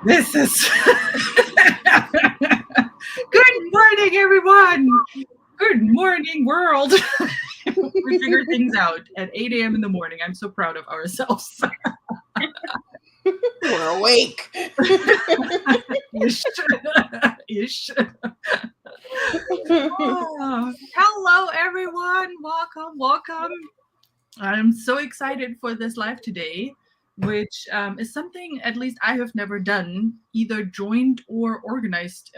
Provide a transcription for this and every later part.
This is good morning, everyone. Good morning, world. We figure things out at 8 a.m. in the morning. I'm so proud of ourselves. We're awake. Ish. Ish. Oh, hello, everyone. Welcome. I'm so excited for this live today, which is something at least I have never done, either joined or organized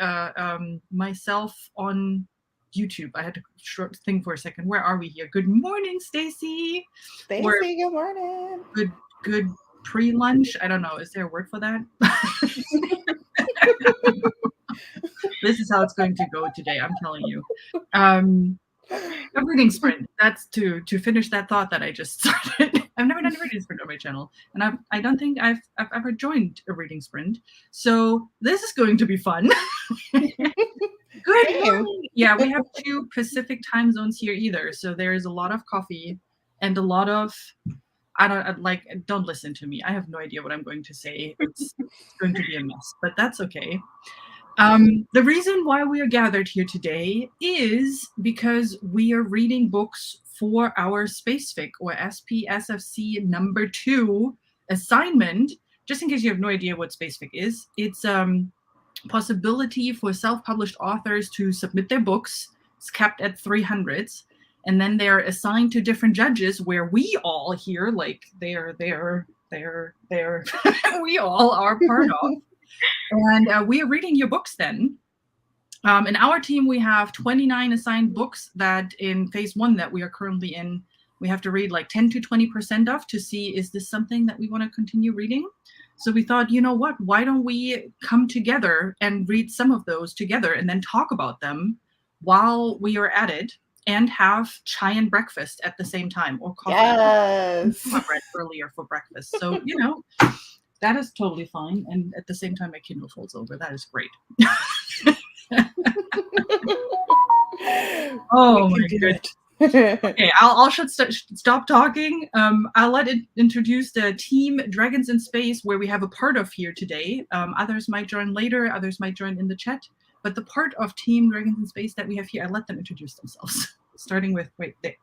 myself on YouTube. I had to short think for a second. Where are we here? Good morning, Stacy. Stacy, good morning. Good pre-lunch. I don't know. Is there a word for that? This is how it's going to go today. I'm telling you. A reading sprint. That's to finish that thought that I just started. I've never done a reading sprint on my channel, and I don't think I've ever joined a reading sprint. So this is going to be fun. Good morning. Yeah, we have 2 Pacific time zones here either, so there is a lot of coffee and a lot of don't listen to me. I have no idea what I'm going to say. It's going to be a mess, but that's okay. The reason why we are gathered here today is because we are reading books for our SPSFC or SPSFC number 2 assignment. Just in case you have no idea what SPSFC is, it's possibility for self-published authors to submit their books. It's capped at 300s, and then they're assigned to different judges where we all here, like they're we all are part of. And we are reading your books then. In our team, we have 29 assigned books that in phase 1 that we are currently in, we have to read like 10 to 20% of to see, is this something that we want to continue reading? So we thought, you know what, why don't we come together and read some of those together and then talk about them while we are at it and have chai and breakfast at the same time, or coffee. Yes. I read earlier for breakfast. So, that is totally fine. And at the same time, my Kindle folds over. That is great. Oh, my goodness. Okay, I'll stop talking. I'll let it introduce the team Dragons in Space, where we have a part of here today. Others might join later. Others might join in the chat. But the part of Team Dragons in Space that we have here, I let them introduce themselves. Starting with, there.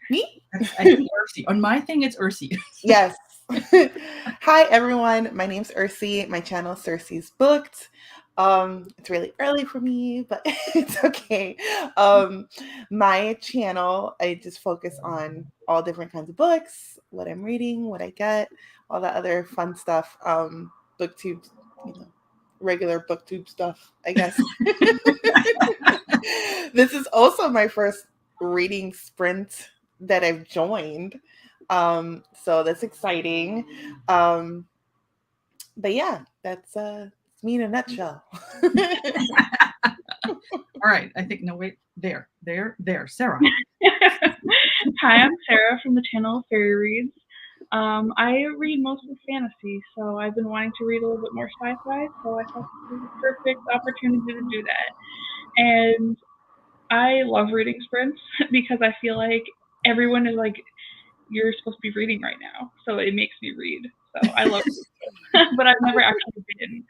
Me? I think Ursi. On my thing, it's Ursi. Yes. Hi, everyone. My name's Ursi. My channel is Cersei's Booked. It's really early for me, but it's okay. My channel, I just focus on all different kinds of books, what I'm reading, what I get, all that other fun stuff. Booktube, regular booktube stuff, I guess. This is also my first reading sprint that I've joined. So that's exciting. But yeah, that's me in a nutshell. All right. I think, no, wait, there, Sarah. Hi, I'm Sarah from the channel Fairy Reads. I read mostly fantasy, so I've been wanting to read a little bit more sci-fi, so I thought this was a perfect opportunity to do that. And I love reading sprints because I feel like everyone is like, you're supposed to be reading right now, so it makes me read. So I love it. But I've never actually been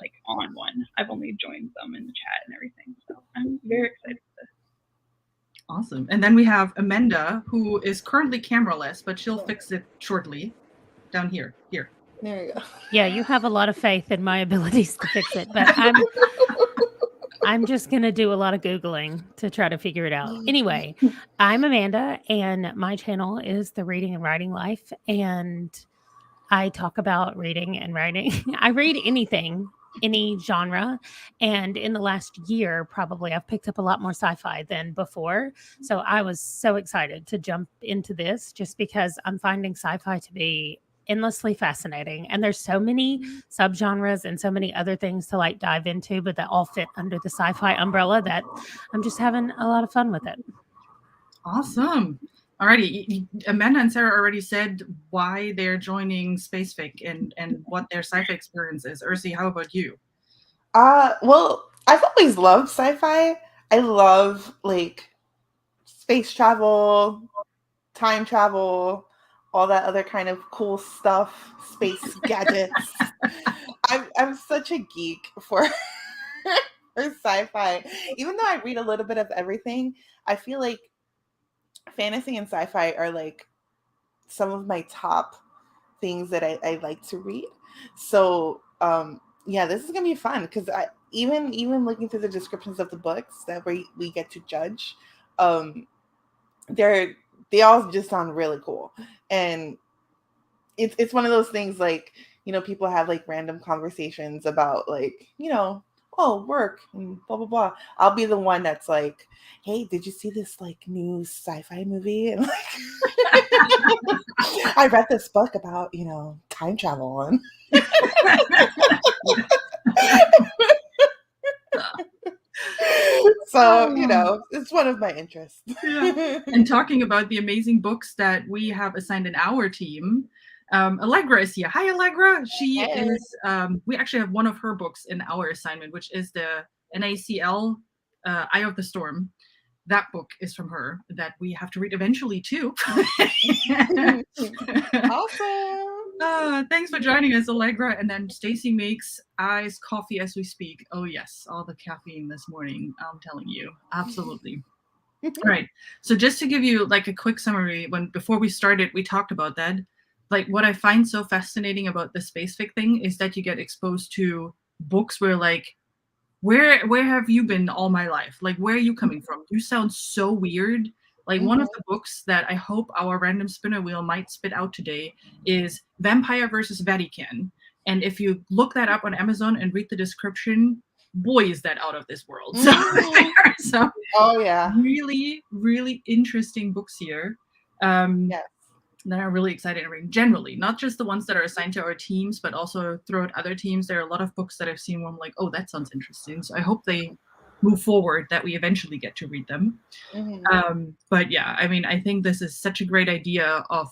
like on one. I've only joined them in the chat and everything, so I'm very excited for this. Awesome. And then we have Amanda, who is currently cameraless, but she'll fix it shortly. Down here. There you go. Yeah, you have a lot of faith in my abilities to fix it, but I'm just going to do a lot of Googling to try to figure it out. Anyway, I'm Amanda, and my channel is The Reading and Writing Life, and I talk about reading and writing. I read anything, any genre, and in the last year, probably, I've picked up a lot more sci-fi than before, so I was so excited to jump into this just because I'm finding sci-fi to be endlessly fascinating, and there's so many subgenres and so many other things to like dive into, but that all fit under the sci-fi umbrella that I'm just having a lot of fun with it. Awesome. Alrighty, Amanda and Sarah already said why they're joining SPSFC and what their sci-fi experience is. Ursi, how about you? Well, I've always loved sci-fi. I love like space travel, time travel, all that other kind of cool stuff, space gadgets. I'm such a geek for for sci-fi. Even though I read a little bit of everything, I feel like fantasy and sci-fi are like some of my top things that I like to read. So yeah, this is gonna be fun because I even looking through the descriptions of the books that we get to judge, um, they all just sound really cool. And it's one of those things like, people have like random conversations about like, oh, work and blah blah blah. I'll be the one that's like, hey, did you see this like new sci-fi movie? And like I read this book about, time travel and so, it's one of my interests. Yeah. And talking about the amazing books that we have assigned in our team, Allegra is here. Hi, Allegra. She Hey. is, we actually have one of her books in our assignment, which is the NaCl, Eye of the Storm. That book is from her that we have to read eventually too. Awesome. Thanks for joining us, Allegra. And then Stacy makes iced coffee as we speak. Oh yes, all the caffeine this morning. I'm telling you, absolutely. All right. So just to give you like a quick summary, before we started, we talked about that. Like what I find so fascinating about the space fic thing is that you get exposed to books where like, where have you been all my life? Like, where are you coming from? You sound so weird. Like one of the books that I hope our random spinner wheel might spit out today is Vampire versus Vatican. And if you look that up on Amazon and read the description, boy, is that out of this world. So oh yeah, really, really interesting books here. Yes. That are really excited to read. Generally, not just the ones that are assigned to our teams, but also throughout other teams. There are a lot of books that I've seen where I'm like, oh, that sounds interesting. So I hope they move forward, that we eventually get to read them. But yeah, I mean, I think this is such a great idea of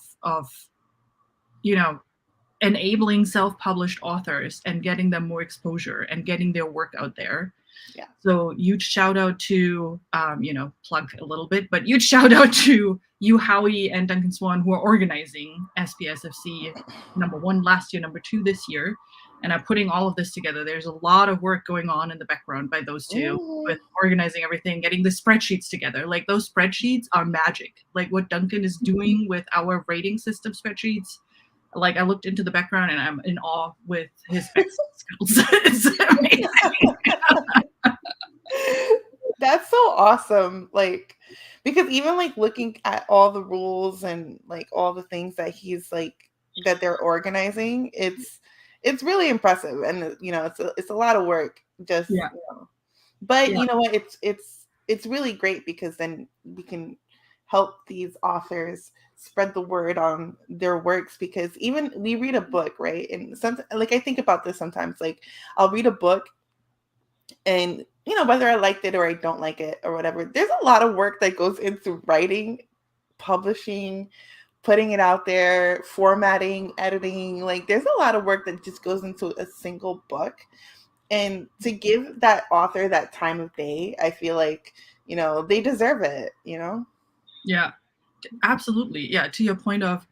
enabling self-published authors and getting them more exposure and getting their work out there. Yeah. So huge shout out to, plug a little bit, but huge shout out to you, Howie, and Duncan Swan, who are organizing SPSFC #1 last year, #2 this year, and are putting all of this together. There's a lot of work going on in the background by those two with organizing everything, getting the spreadsheets together. Like those spreadsheets are magic. Like what Duncan is doing with our rating system spreadsheets. Like I looked into the background and I'm in awe with his Excel skills. It's amazing. That's so awesome. Like, because even like looking at all the rules and like all the things that he's like that they're organizing, it's really impressive. And it's a lot of work. Just but you know what? It's really great because then we can help these authors spread the word on their works, because even we read a book, right? And sometimes, like I think about this sometimes, like I'll read a book and whether I liked it or I don't like it or whatever, there's a lot of work that goes into writing, publishing, putting it out there, formatting, editing. Like there's a lot of work that just goes into a single book. And to give that author that time of day, I feel like, they deserve it, Yeah, absolutely. Yeah, to your point of,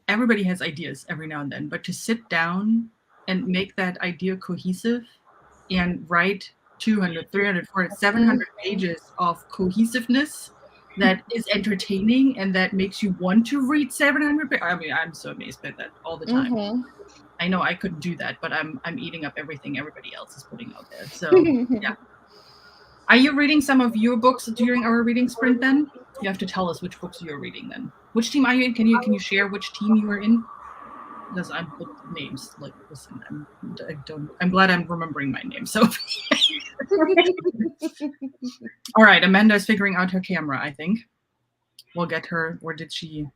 everybody has ideas every now and then, but to sit down and make that idea cohesive and write 200, 300, 400, 700 pages of cohesiveness that is entertaining and that makes you want to read 700 pages. I mean, I'm so amazed by that all the time. I know I couldn't do that, but I'm eating up everything everybody else is putting out there. So yeah. Are you reading some of your books during our reading sprint then? You have to tell us which books you're reading then. Which team are you in? Can you share which team you are in? Because I'm with names. Like, listen, I'm glad I'm remembering my name, Sophie. All right, Amanda's figuring out her camera, I think. We'll get her, or did she?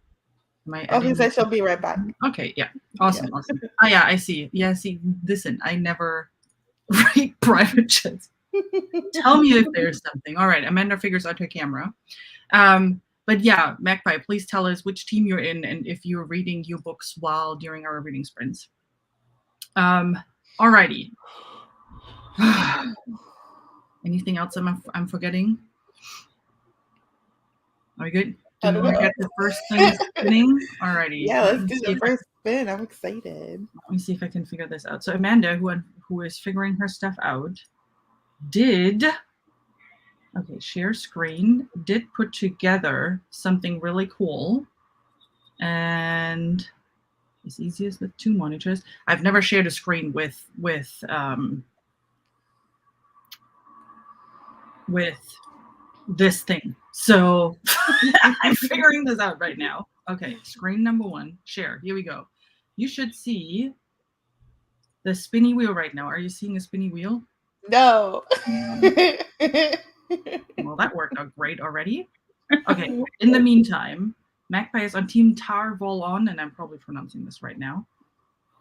He said she'll be right back. Okay, yeah. Awesome. Oh yeah, I see. Yeah, see, listen, I never read private chats. Tell me if there's something. All right, Amanda figures out her camera. But yeah, Magpie, please tell us which team you're in and if you're reading your books during our reading sprints. Alrighty. Anything else I'm forgetting? Are we good? I Do you don't want to know. get the first thing spinning? Alrighty. Yeah, Let let's me do see the first spin. I'm excited. let me see if I can figure this out. So Amanda, who is figuring her stuff out, did share screen, did put together something really cool, and it's easiest with 2 monitors. I've never shared a screen with this thing, so I'm figuring this out right now. Okay, screen number 1, share. Here we go. You should see the spinny wheel right now. Are you seeing a spinny wheel? No. Well, that worked out great already. Okay, in the meantime, Magpie is on Team Tar Volon, and I'm probably pronouncing this right now.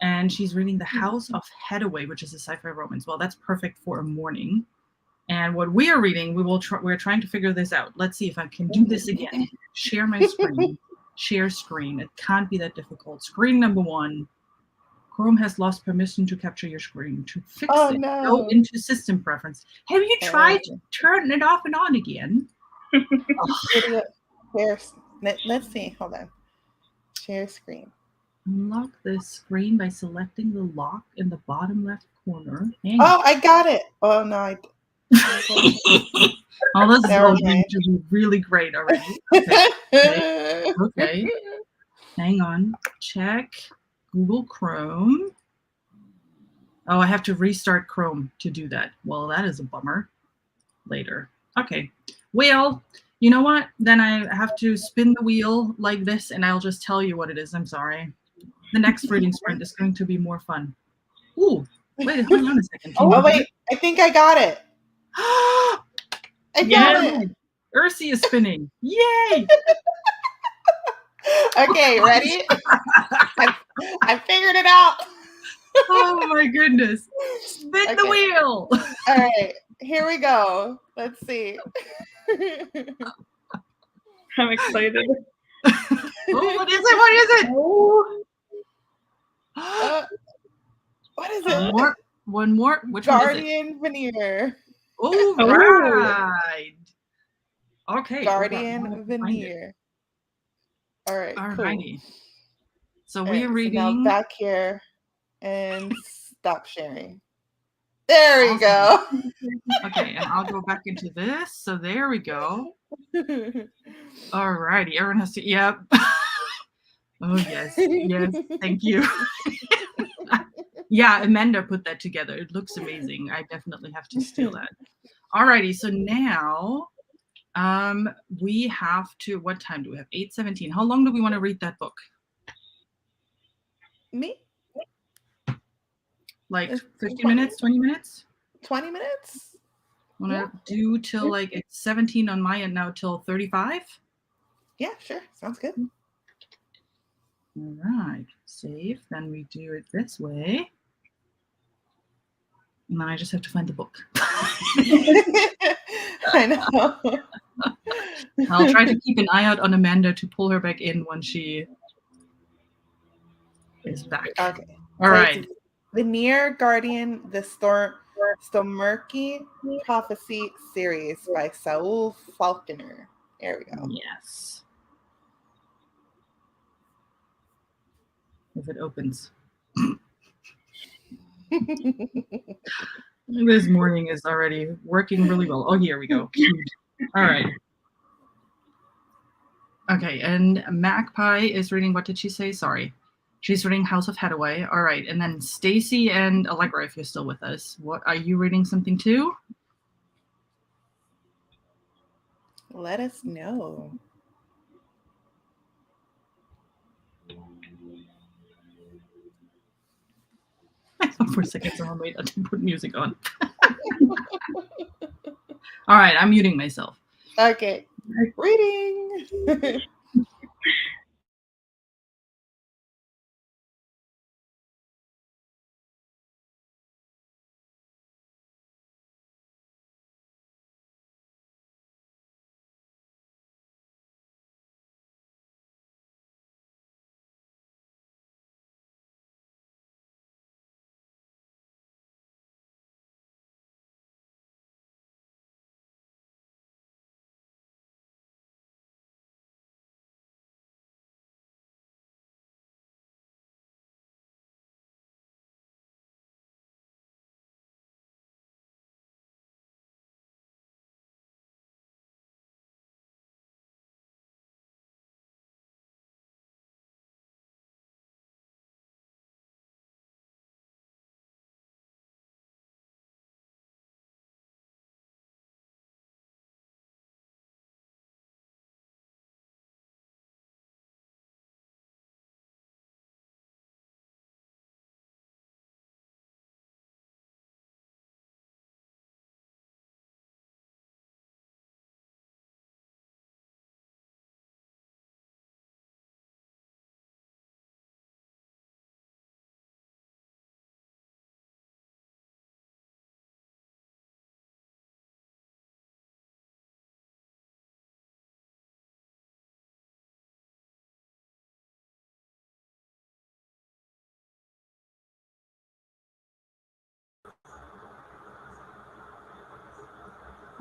And she's reading The House of Hathaway, which is a sci-fi romance. Well, that's perfect for a morning. And what we are reading, we're trying to figure this out. Let's see if I can do this again. Share my screen. Share screen. It can't be that difficult. Screen number 1. Chrome has lost permission to capture your screen. To fix it, go into system preference. Have you tried turning it off and on again? Video, share, let's see. Hold on. Share screen. Unlock the screen by selecting the lock in the bottom left corner. Oh, I got it. Oh, no. Oh, this is all going to be really great already. Okay. Hang on. Check Google Chrome. Oh, I have to restart Chrome to do that. Well, that is a bummer. Later. Okay. Well, you know what? Then I have to spin the wheel like this, and I'll just tell you what it is. I'm sorry. The next reading sprint is going to be more fun. Ooh, wait, hold on a second. Oh, wait. I think I got it. I got it. Ursi is spinning. Yay! Okay, ready? I figured it out. Oh my goodness. Spin the wheel. All right, here we go. Let's see. I'm excited. Oh, what is it? What is it? What is it? One more. Which Guardian one is it? Veneer. Oh, right. Okay. Guardian Veneer. All right, Alrighty. cool. So we are reading. So now back here and stop sharing. There we go. Okay, and I'll go back into this. So there we go. Alrighty, everyone has to. Yep. Oh yes, yes. Thank you. Yeah, Amanda put that together. It looks amazing. I definitely have to steal that. Alrighty, so now we have to. What time do we have? 8:17. How long do we want to read that book? Me? Like 15 minutes, 20 minutes? 20 minutes? Want to do till like it's 17 on my end now till 35? Yeah, sure. Sounds good. All right, save. Then we do it this way. And then I just have to find the book. I know. I'll try to keep an eye out on Amanda to pull her back in when she is back. Okay. All right. Veneer Guardian, the Stormurky Prophecy series by Saul Falconer. There we go. Yes. If it opens. This morning is already working really well. Oh, here we go. All right. Okay, and Magpie is reading, what did she say? Sorry. She's reading House of Hathaway. All right, and then Stacy and Allegra, if you're still with us. What are you reading something too? Let us know. For a second, someone wait, I didn't put music on. All right, I'm muting myself. Okay. Reading.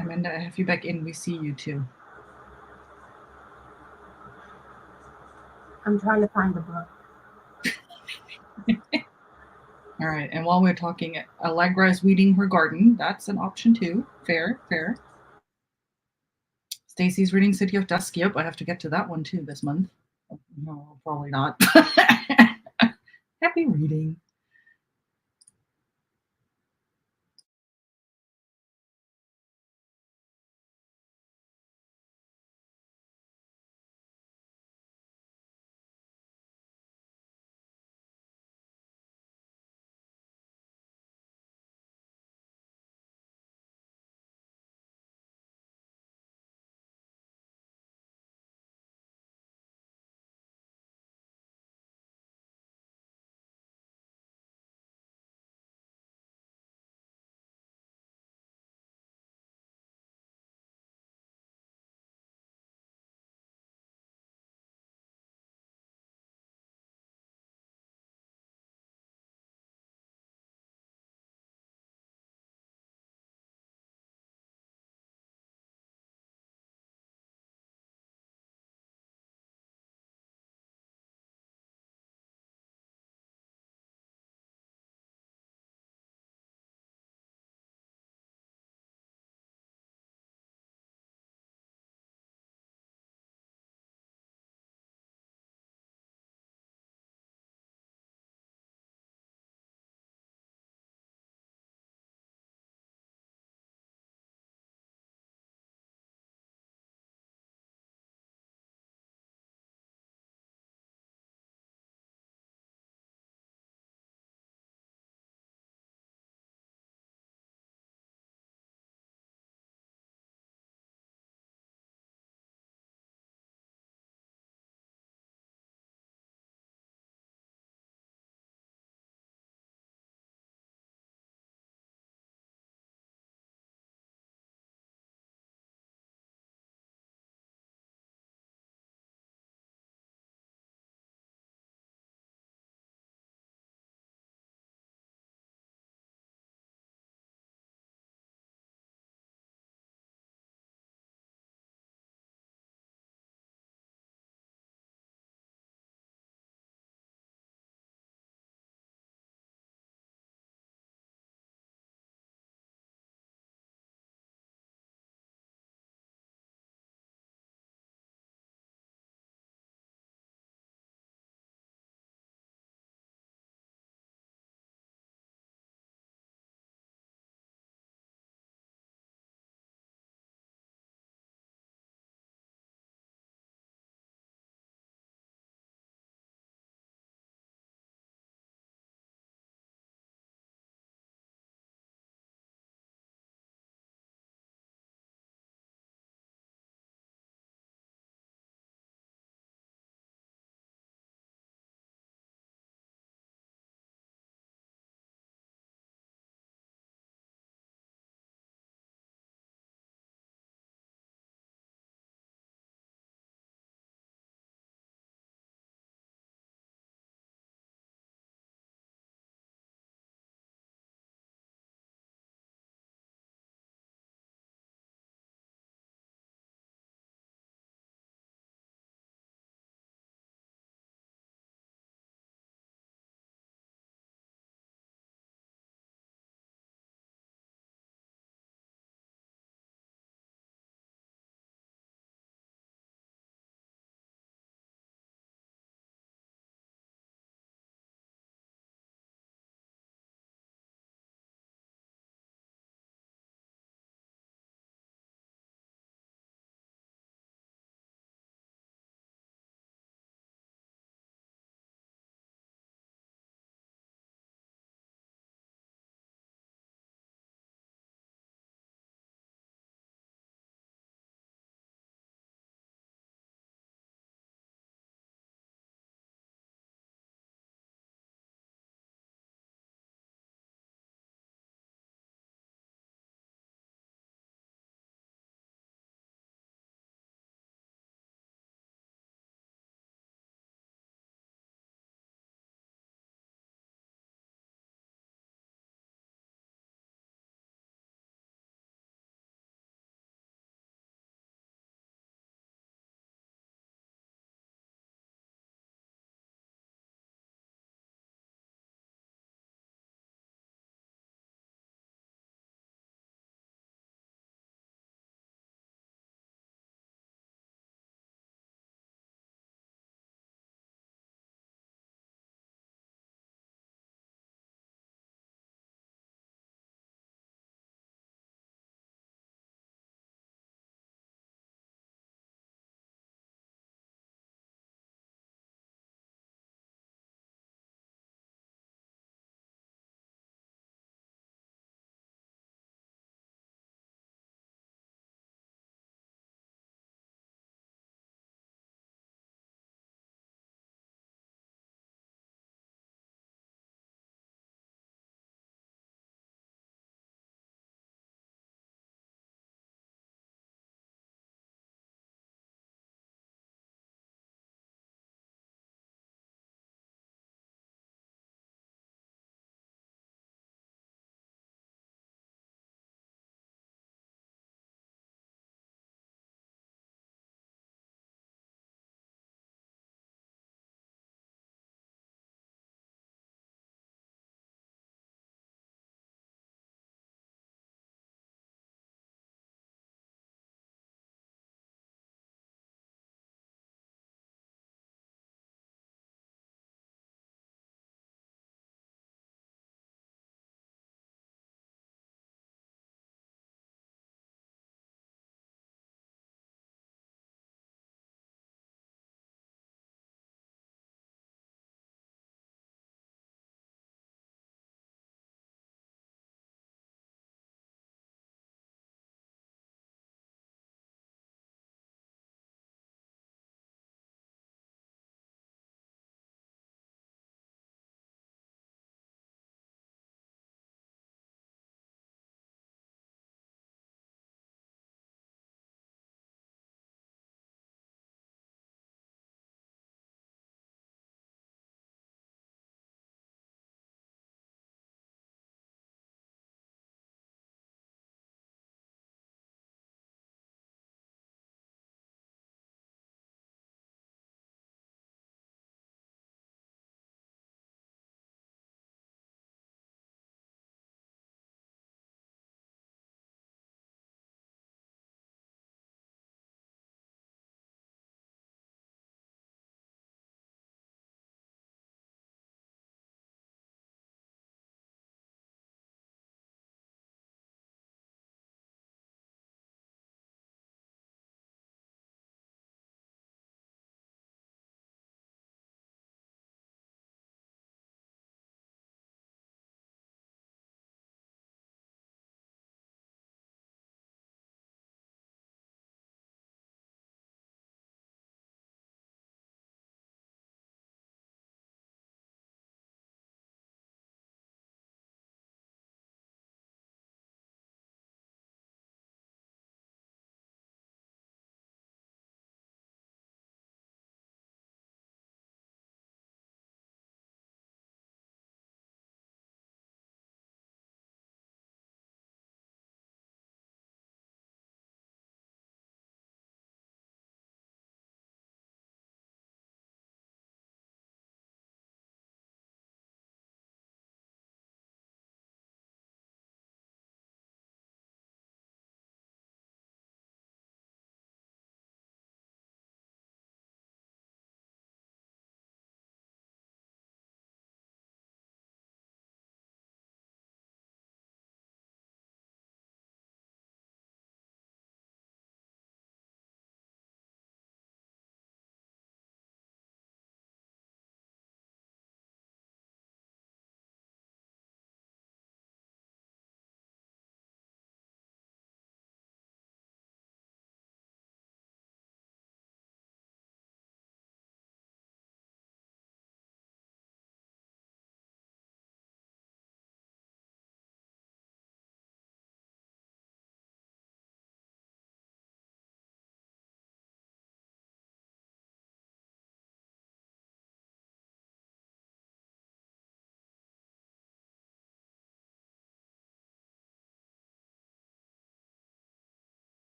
Amanda, I have you back in. We see you too. I'm trying to find the book. All right, and while we're talking, Allegra is weeding her garden. That's an option too. Fair, fair. Stacy's reading City of Dusk. Yep, I have to get to that one too this month. No, probably not. Happy reading.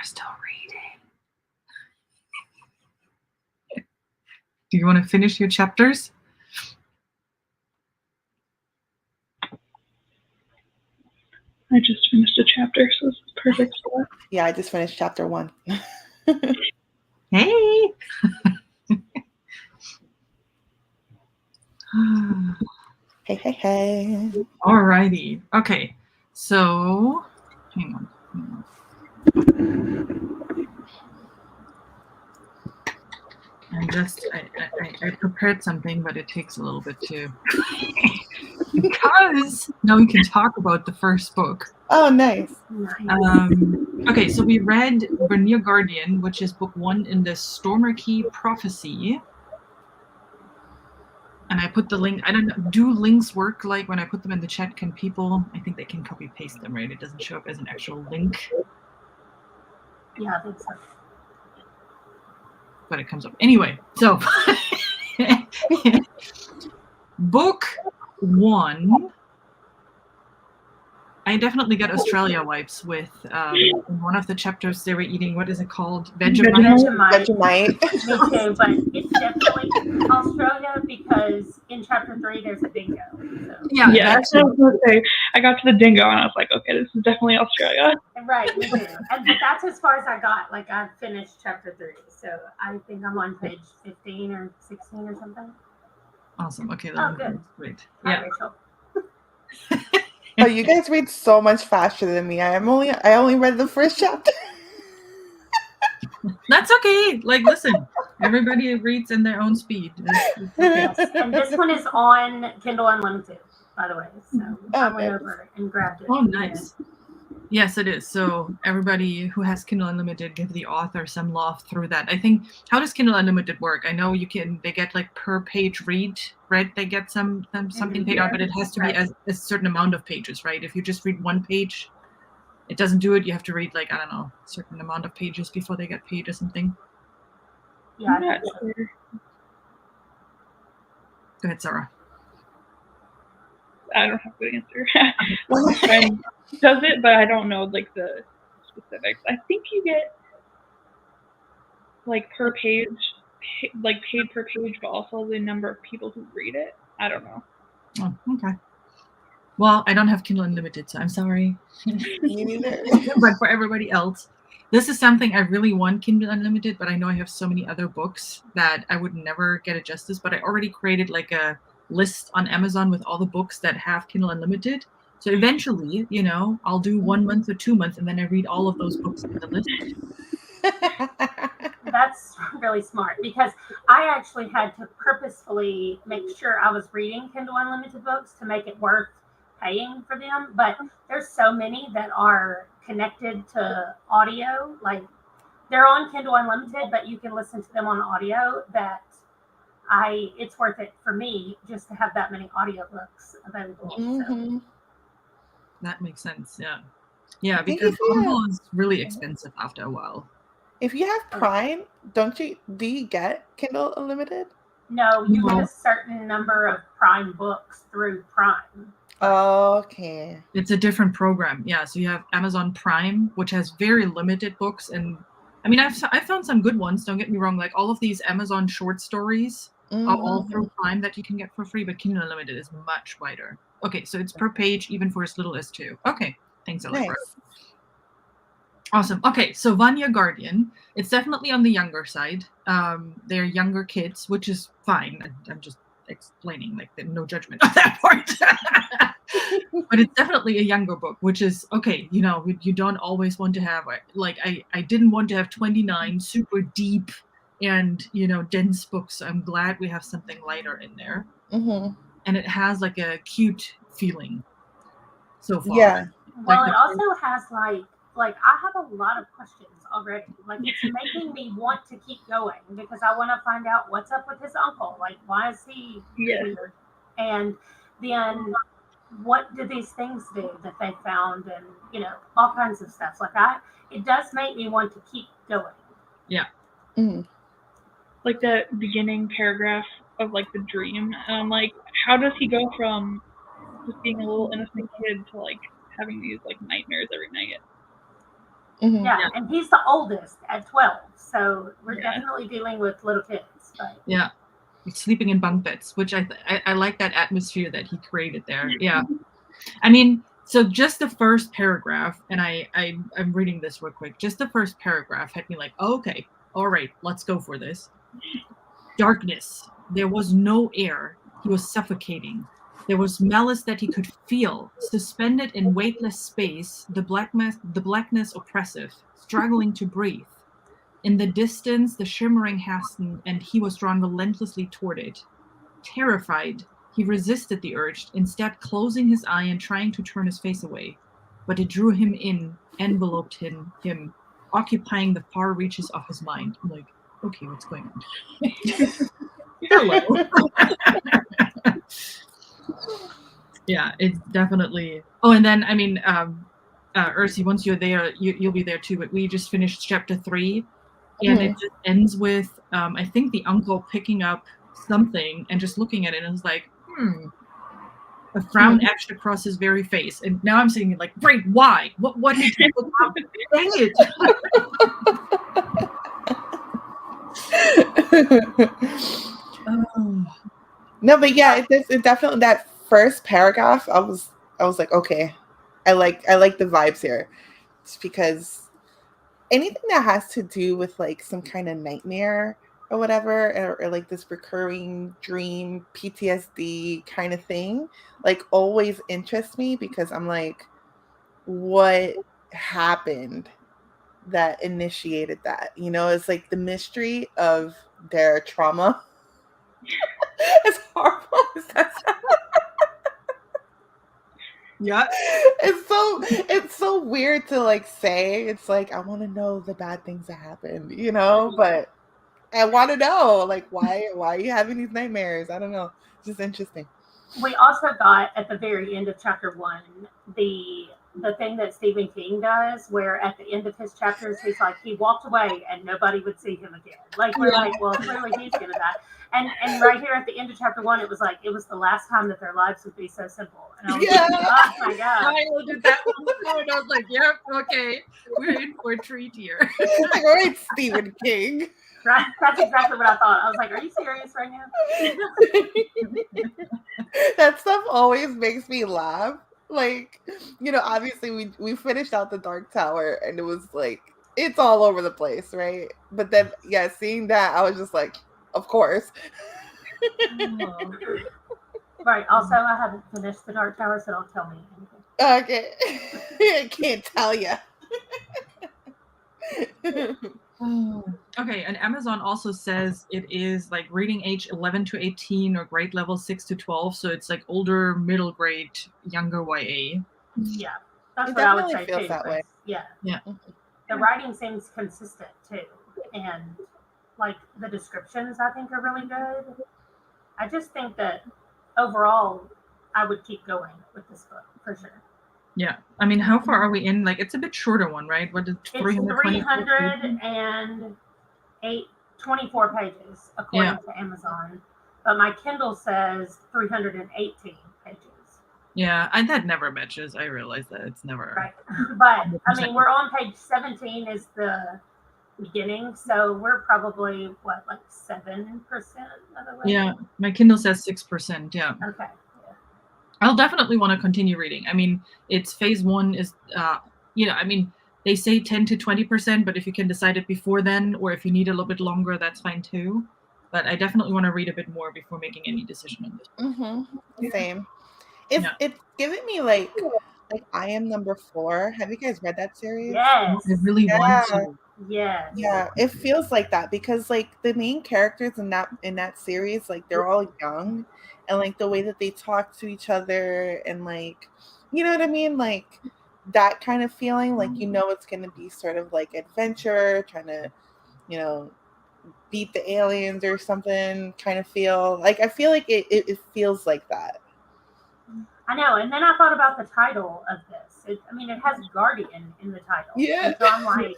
are still reading. Do you want to finish your chapters? I just finished a chapter, so this is perfect for that. Yeah, I just finished chapter 1. Hey! Hey. Alrighty. Okay. So, hang on. I prepared something, but it takes a little bit to because now we can talk about the first book. Oh, nice. Okay, so we read Vernier Guardian, which is book 1 in the Stormarchy Prophecy. And I put the link. I don't know. Do links work like when I put them in the chat? Can people? I think they can copy paste them, right? It doesn't show up as an actual link. Yeah, I think so. But it comes up anyway. So, book 1. I definitely got Australia vibes with in one of the chapters they were eating. What is it called? Vegemite. Vegemite. Me too, but it's definitely Australia because in chapter 3 there's a dingo. So. Yeah, that's what I was gonna say. I got to the dingo and I was like, okay, this is definitely Australia. Right, me too. But that's as far as I got. Like I finished chapter 3, so I think I'm on page 15 or 16 or something. Awesome. Okay. Oh, good. Great. Hi, Yeah. Rachel. Oh, you guys read so much faster than me. I only read the first chapter. That's okay. Like, listen, everybody reads in their own speed. It's okay. Yes. And this one is on Kindle Unlimited, by the way. So I went over and grabbed it. Oh, nice. Yes, it is. So everybody who has Kindle Unlimited, give the author some love through that. I think, how does Kindle Unlimited work? I know they get like per page read, they get something paid out, but it has to be a certain amount of pages, right? If you just read one page, it doesn't do it. You have to read like, I don't know, a certain amount of pages before they get paid or something. Yeah, I think so. Go ahead, Sarah. I don't have the answer. One friend does it, but I don't know like the specifics. I think you get like per page, like paid per page, but also the number of people who read it. I don't know. Oh, okay. Well, I don't have Kindle Unlimited, so I'm sorry. Me neither. But for everybody else, this is something I really want Kindle Unlimited, but I know I have so many other books that I would never get it justice. But I already created like a list on Amazon with all the books that have Kindle Unlimited. So eventually, I'll do 1 month or 2 months, and then I read all of those books in the list. That's really smart because I actually had to purposefully make sure I was reading Kindle Unlimited books to make it worth paying for them. But there's so many that are connected to audio. Like they're on Kindle Unlimited, but you can listen to them on audio that it's worth it for me just to have that many audiobooks available. Mm-hmm. So. That makes sense. Yeah. Yeah, because Audible is really expensive after a while. If you have Prime, do you get Kindle Unlimited? No, you get a certain number of Prime books through Prime. Okay. It's a different program. Yeah, so you have Amazon Prime, which has very limited books. And I mean, I've found some good ones, don't get me wrong. Like all of these Amazon short stories are all through Prime that you can get for free, but Kindle Unlimited is much wider. Okay, so it's per page, even for as little as 2. Okay, thanks, Allegra. Nice. Awesome. Okay, so Vanya Guardian, it's definitely on the younger side. They're younger kids, which is fine. I'm just explaining, like, no judgment on that part. But it's definitely a younger book, which is, okay, you don't always want to have, like, I didn't want to have 29 super deep and, dense books. So I'm glad we have something lighter in there. Mm-hmm. And it has, like, a cute feeling so far. Yeah. Well, it also has, like I have a lot of questions already. Like it's making me want to keep going because I want to find out what's up with his uncle. Like why is he weird? And then what do these things do that they found and all kinds of stuff. Like it does make me want to keep going. Yeah. Mm-hmm. Like the beginning paragraph of like the dream, and I'm like, how does he go from just being a little innocent kid to like having these like nightmares every night? Mhm. Yeah, and he's the oldest at 12. So we're definitely dealing with little kids. But Yeah. Sleeping in bunk beds, which I like that atmosphere that he created there. Yeah. I mean, so just the first paragraph, and I'm reading this real quick. Just the first paragraph had me like, oh, okay, all right, let's go for this. Darkness. There was no air. He was suffocating. There was malice that he could feel, suspended in weightless space, the blackness oppressive, struggling to breathe. In the distance, the shimmering hastened, and he was drawn relentlessly toward it. Terrified, he resisted the urge, instead closing his eye and trying to turn his face away. But it drew him in, enveloped him, occupying the far reaches of his mind. I'm like, okay, what's going on? Hello. Yeah, it's definitely. Oh, and then I mean, Ursi, once you're there, you'll be there too. But we just finished chapter 3, and it just ends with I think the uncle picking up something and just looking at it, and it's like, a frown etched across his very face. And now I'm saying, like, great, why? What did you look up? Dang it! No, but yeah, it definitely, that first paragraph, I was like, okay, I like the vibes here. It's because anything that has to do with like some kind of nightmare or whatever, or like this recurring dream PTSD kind of thing, like always interests me, because I'm like, what happened that initiated that? You know, it's like the mystery of their trauma. As horrible as that sounds. Yeah. It's so weird to like say. It's like, I want to know the bad things that happened, you know, but I want to know, like, why are you having these nightmares? I don't know. It's just interesting. We also got at the very end of chapter 1 the thing that Stephen King does, where at the end of his chapters, he's like, he walked away and nobody would see him again. Like, we're like, well, clearly he's gonna die. And right here at the end of chapter 1, it was like, it was the last time that their lives would be so simple. And I was like, oh my god. I did that one, and I was like, yep, okay, we're in for a treat here. Like, all right, Stephen King. Right? That's exactly what I thought. I was like, are you serious right now? That stuff always makes me laugh. Like, you know, obviously we finished out the Dark Tower and it was like, it's all over the place, right? But then, yeah, seeing that, I was just like, of course. Right. Also, I haven't finished the Dark Tower, so don't tell me anything. Okay. I can't tell you. Okay, and Amazon also says it is like reading age 11 to 18 or grade level 6 to 12, so it's like older, middle grade, younger YA. Yeah, that's It what I would definitely say feels too. that way. Yeah. Yeah. The writing seems consistent too, and like the descriptions, I think are really good. I just think that overall, I would keep going with this book for sure. Yeah, I mean, how far are we in? Like, it's a bit shorter one, right? What is It's 324 pages according to Amazon, but my Kindle says 318 pages. Yeah, and that never matches. I realize that it's never right. But I mean, we're on page 17 is the beginning, so we're probably what, like 7% of the way. Yeah, my Kindle says 6%. Yeah. Okay. I'll definitely want to continue reading. I mean, it's phase 1 is, you know, I mean, they say 10 to 20%, but if you can decide it before then, or if you need a little bit longer, that's fine too. But I definitely want to read a bit more before making any decision on this. Same. It's giving me like I Am Number 4. Have you guys read that series? Yes. I really want to. Yes. Yeah, it feels like that because like the main characters in that series, like they're all young, and like the way that they talk to each other and like, you know what I mean? Like that kind of feeling, like, you know, it's going to be sort of like adventure, trying to, you know, beat the aliens or something kind of feel. Like I feel like it feels like that. I know, and then I thought about the title of this. It has Guardian in the title. Yeah. And so I'm like,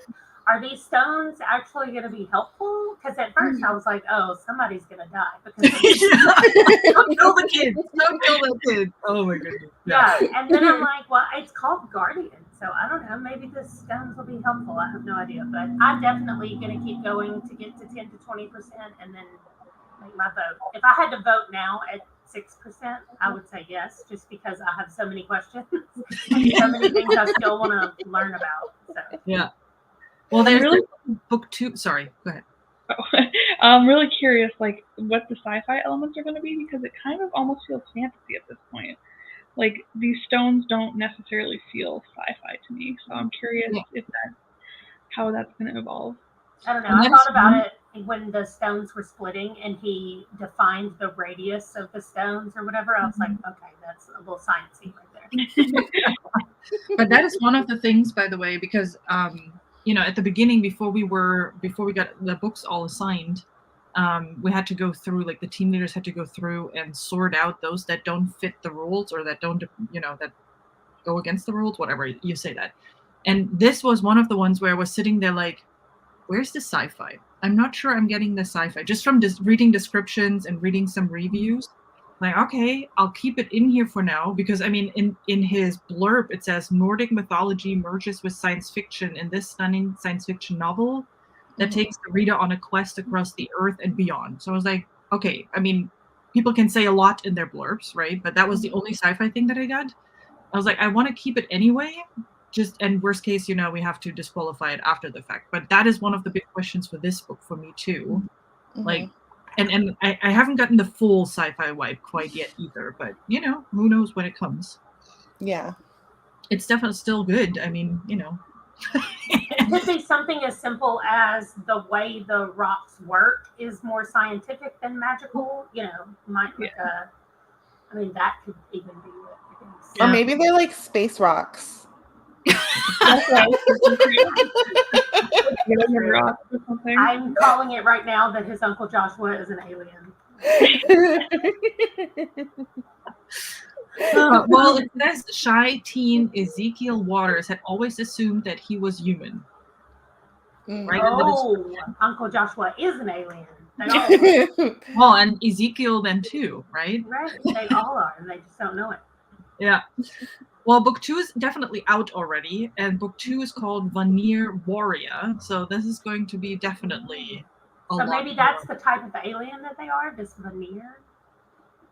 are these stones actually going to be helpful? Because at first I was like, oh, somebody's going to die. Because don't kill the kids. Don't kill the kids. Oh my goodness. Yeah. And then I'm like, well, it's called Guardian. So I don't know. Maybe the stones will be helpful. I have no idea, but I'm definitely going to keep going to get to 10 to 20%, and then make my vote. If I had to vote now at 6%, I would say yes, just because I have so many questions and so many things I still want to learn about. So Yeah. Well, there's really, book 2. Sorry, go ahead. I'm really curious, like what the sci-fi elements are going to be, because it kind of almost feels fantasy at this point. Like these stones don't necessarily feel sci-fi to me, so I'm curious if how that's going to evolve. I don't know. I thought about it when the stones were splitting and he defined the radius of the stones or whatever. I was like, okay, that's a little sciencey right there. But that is one of the things, by the way, because at the beginning, before we got the books all assigned, we had to go through, like the team leaders had to go through and sort out those that don't fit the rules or that don't, that go against the rules, whatever you say that. And this was one of the ones where I was sitting there like, where's the sci-fi? I'm not sure I'm getting the sci-fi. Just from reading descriptions and reading some reviews, like, okay, I'll keep it in here for now, because I mean, in his blurb, it says Nordic mythology merges with science fiction in this stunning science fiction novel that takes the reader on a quest across the earth and beyond. So I was like, okay, I mean, people can say a lot in their blurbs, right? But that was the only sci-fi thing that I got. I was like, I want to keep it anyway. And worst case, we have to disqualify it after the fact. But that is one of the big questions for this book for me too. Like, and I haven't gotten the full sci-fi vibe quite yet either. But who knows when it comes? Yeah, it's definitely still good. I mean, It could be something as simple as the way the rocks work is more scientific than magical. I mean, that could even be it. I guess. Or maybe they're like space rocks. That's what I was thinking. I'm calling it right now that his Uncle Joshua is an alien. Well, it says shy teen Ezekiel Waters had always assumed that he was human. Right? Oh, Uncle Joshua is an alien. Well, and Ezekiel then too, right? Right, they all are, and they just don't know it. Yeah. Well, book 2 is definitely out already, and book 2 is called Vanir Warrior. So this is going to be definitely a lot. So maybe that's the type of alien that they are, this Vanir.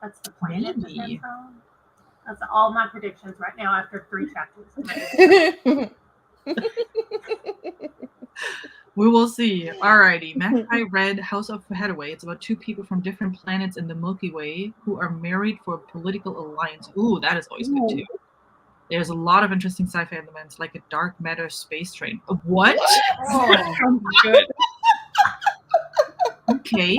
That's the planet that they're from. That's all my predictions right now after 3 chapters. We will see. Alrighty. Magpie read House of Hathaway. It's about 2 people from different planets in the Milky Way who are married for a political alliance. Ooh, that is always good too. There's a lot of interesting sci-fi elements, like a dark matter space train. What? Oh, sounds good. Okay.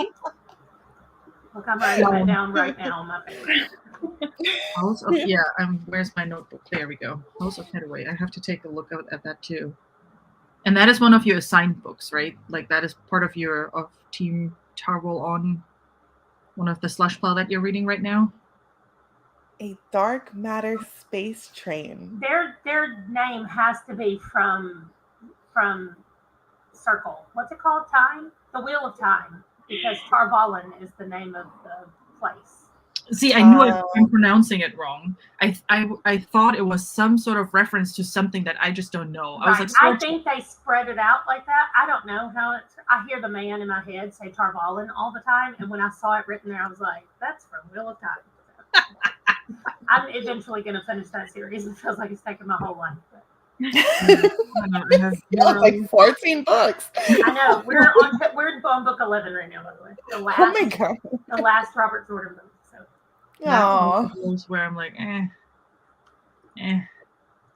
Look, I'm writing that down right now on my paper. House of, where's my notebook? There we go. House of Hathaway. I have to take a look at that too. And that is one of your assigned books, right? Like that is part of your Team Tarwal on one of the slush pile that you're reading right now. A dark matter space train. Their name has to be from Circle. What's it called? Time? The Wheel of Time. Because Tarvalin is the name of the place. See, I knew I'm pronouncing it wrong. I thought it was some sort of reference to something that I just don't know. I was like, I think they spread it out like that. I don't know how it's. I hear the man in my head say Tarvalin all the time, and when I saw it written there, I was like, "That's from Wheel of Time." I'm eventually going to finish that series. It feels like it's taken my whole life. Like 14 books. I know. We're on book 11 right now, by the way. Oh my god. The last Robert Jordan book. So. Where I'm like, I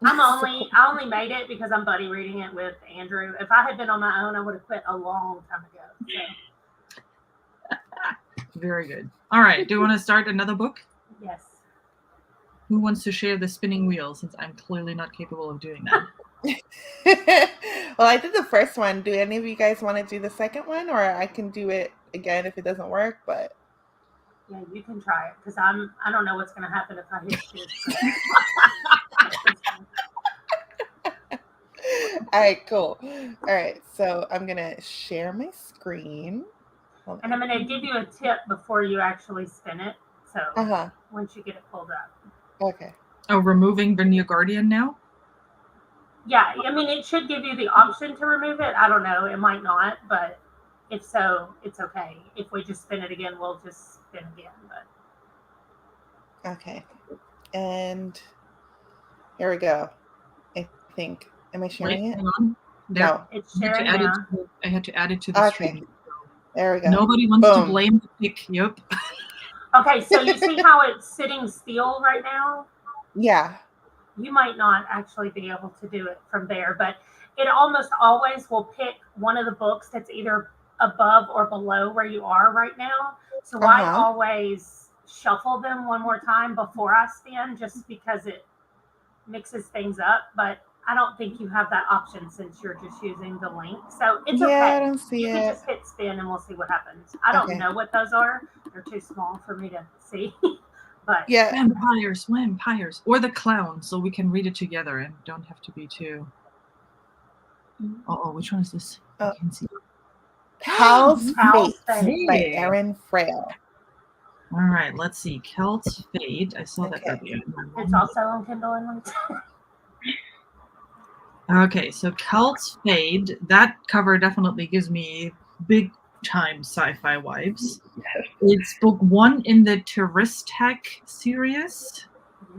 only made it because I'm buddy reading it with Andrew. If I had been on my own, I would have quit a long time ago. So. Very good. All right. Do you want to start another book? Yes. Who wants to share the spinning wheel, since I'm clearly not capable of doing that? Well, I did the first one. Do any of you guys want to do the second one, or I can do it again if it doesn't work? But yeah, you can try it, because I don't know what's going to happen if I hit you. All right, cool. All right, so I'm gonna share my screen. And I'm going to give you a tip before you actually spin it. So once you get it pulled up. Okay. Oh, removing Vanir Guardian now? Yeah, I mean, it should give you the option to remove it. I don't know. It might not, but if so, it's okay. If we just spin it again, we'll just spin again. But Okay. And here we go. I think. Am I Wait, sharing it? hang on. There, No. it's I had to sharing add it. now. I had to add it to the Okay. stream. There we go. Nobody wants to Boom. blame the pick. Yep. Okay, so you see how it's sitting still right now? Yeah. You might not actually be able to do it from there, but it almost always will pick one of the books that's either above or below where you are right now. So I Uh-huh. always shuffle them one more time before I spin just because it mixes things up. But I don't think you have that option since you're just using the link. So it's Yeah, I okay. don't see You can it. just hit spin and we'll see what happens. I don't Okay. know what those are. They're too small for me to see. But Yeah. Vampires, or the clown, so we can read it together and don't have to be too. Oh, which one is this? I can't see. Cal's Cal's Fate Fate. by Erin Frail. All right, let's see. Kelt's Fate. I saw that Okay. earlier. It's also on Kindle Unlimited. Okay, so Kelt's Fate. That cover definitely gives me big time sci-fi vibes. It's book 1 in the Terristech series.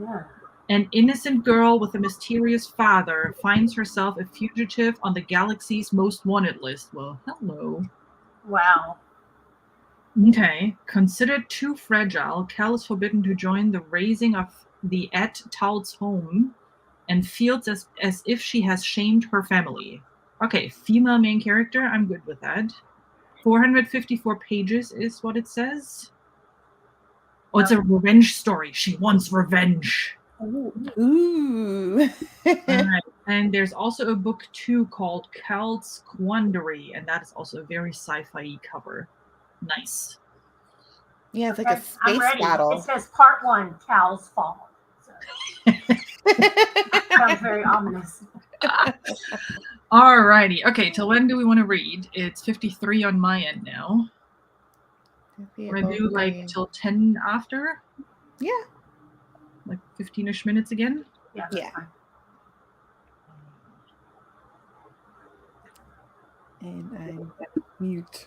Yeah. An innocent girl with a mysterious father finds herself a fugitive on the galaxy's most wanted list. Well, hello. Wow. Okay. Considered too fragile, Cal is forbidden to join the raising of the Et Taut's home and feels as if she has shamed her family. Okay, female main character. I'm good with that. 454 pages is what it says. Oh, it's a revenge story. She wants revenge. Ooh. All right. And there's also a book 2 called Cal's Quandary, and that is also a very sci-fi cover. Nice. Yeah, it's like Okay, a I'm space ready. battle. It says part 1, Cal's Fall. So, sounds very ominous. All righty. Okay, till when do we want to read? It's 53 on my end now. Want to do like till 10 after? Yeah. Like 15-ish minutes again? Yeah, that's fine. And I'm mute.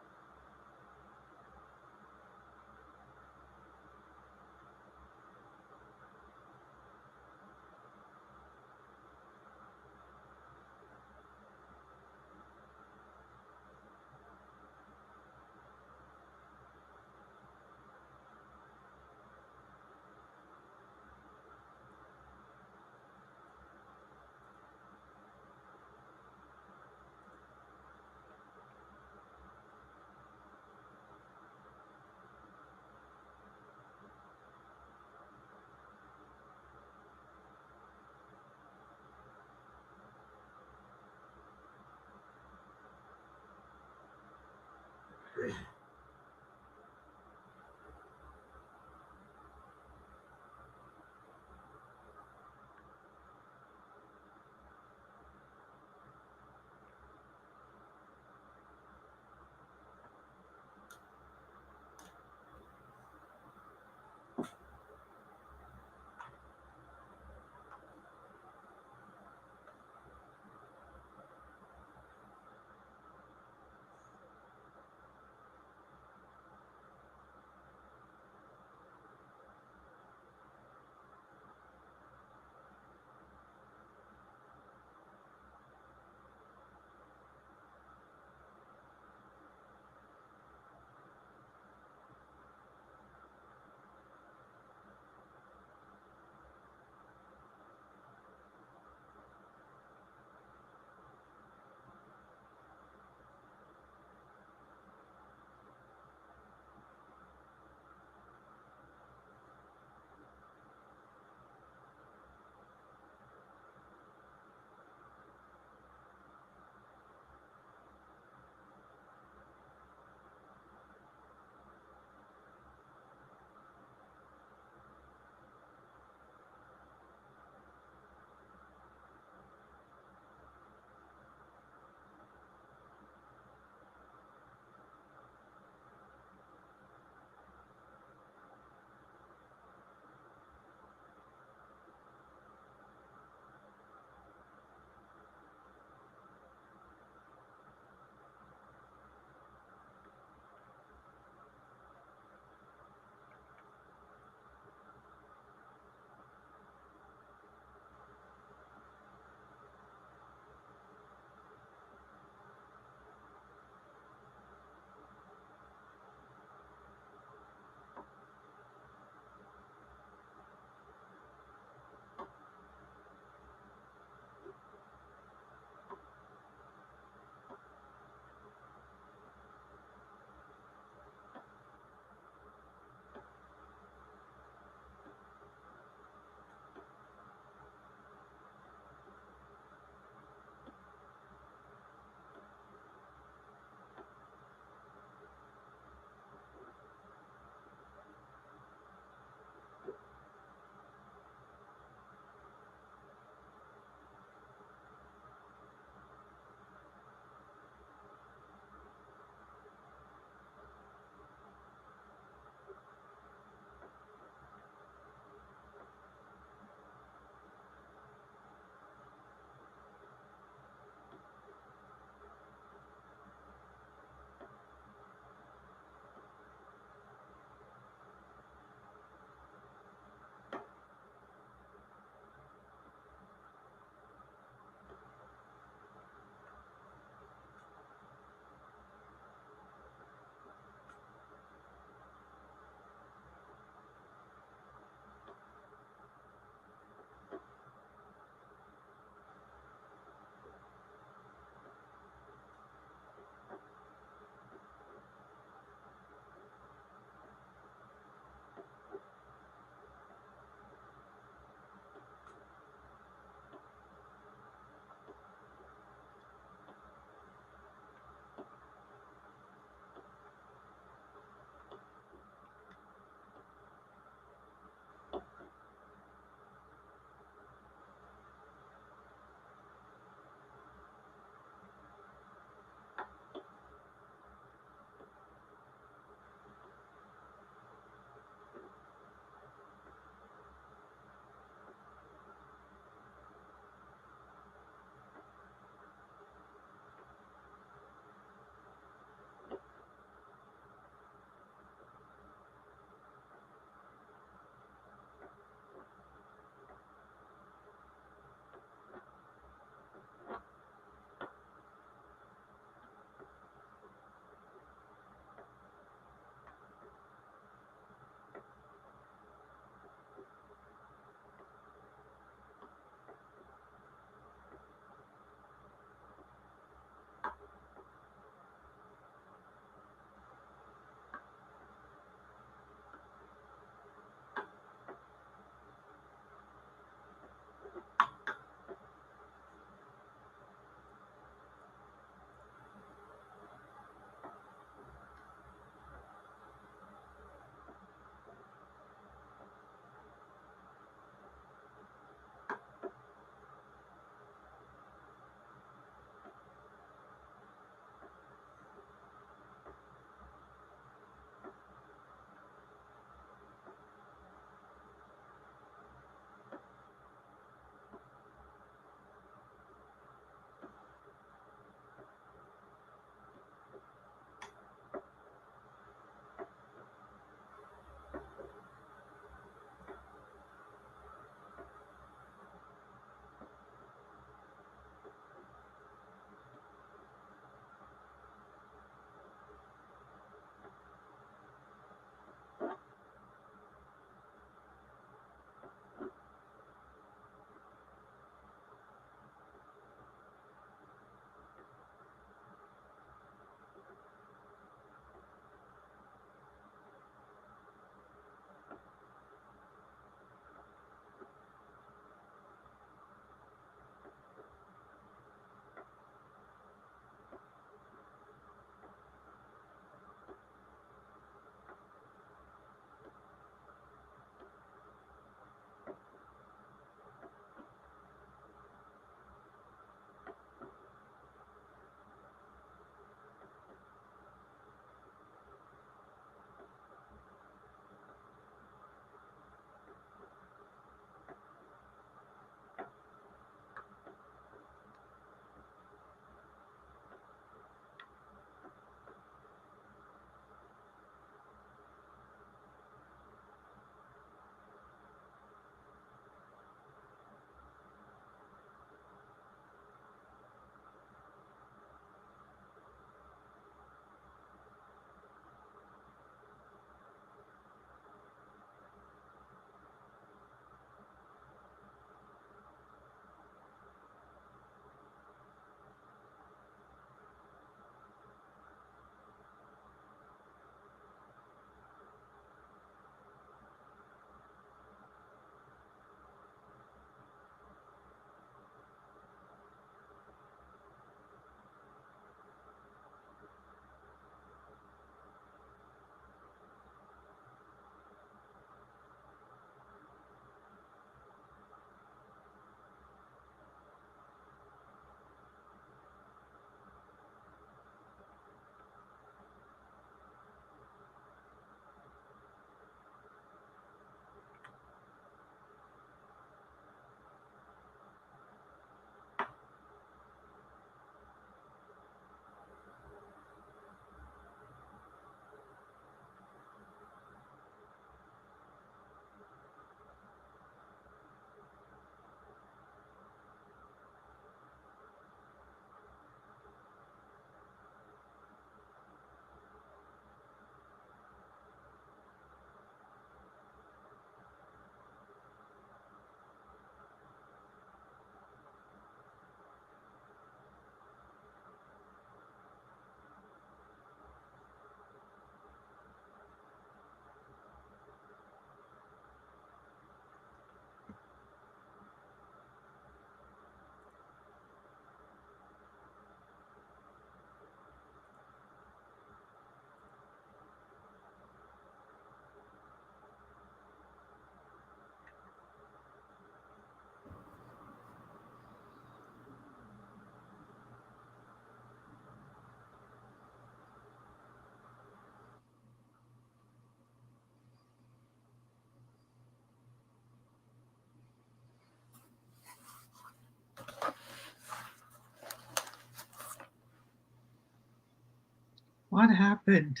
What happened?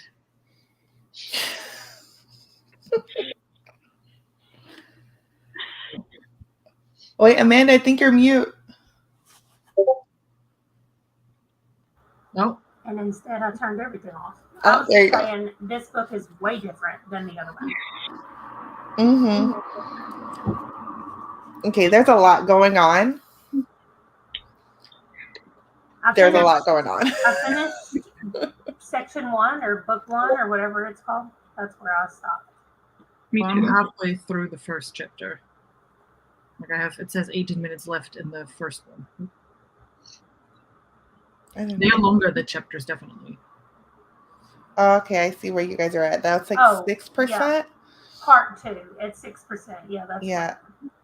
Wait, Amanda, I think you're mute. Nope. And instead, I turned everything off. Oh, I was there you just go. saying this book is way different than the other one. Mm-hmm. Okay, there's a lot going on. There's a lot going on. I finished section 1 or book 1 or whatever it's called. That's where I stopped. Me Well, too. I'm halfway through the first chapter. Like it says 18 minutes left in the first one. They are longer, the chapters, definitely. Okay, I see where you guys are at. That's like 6%. Yeah. Part 2 at 6%. Yeah, that's yeah.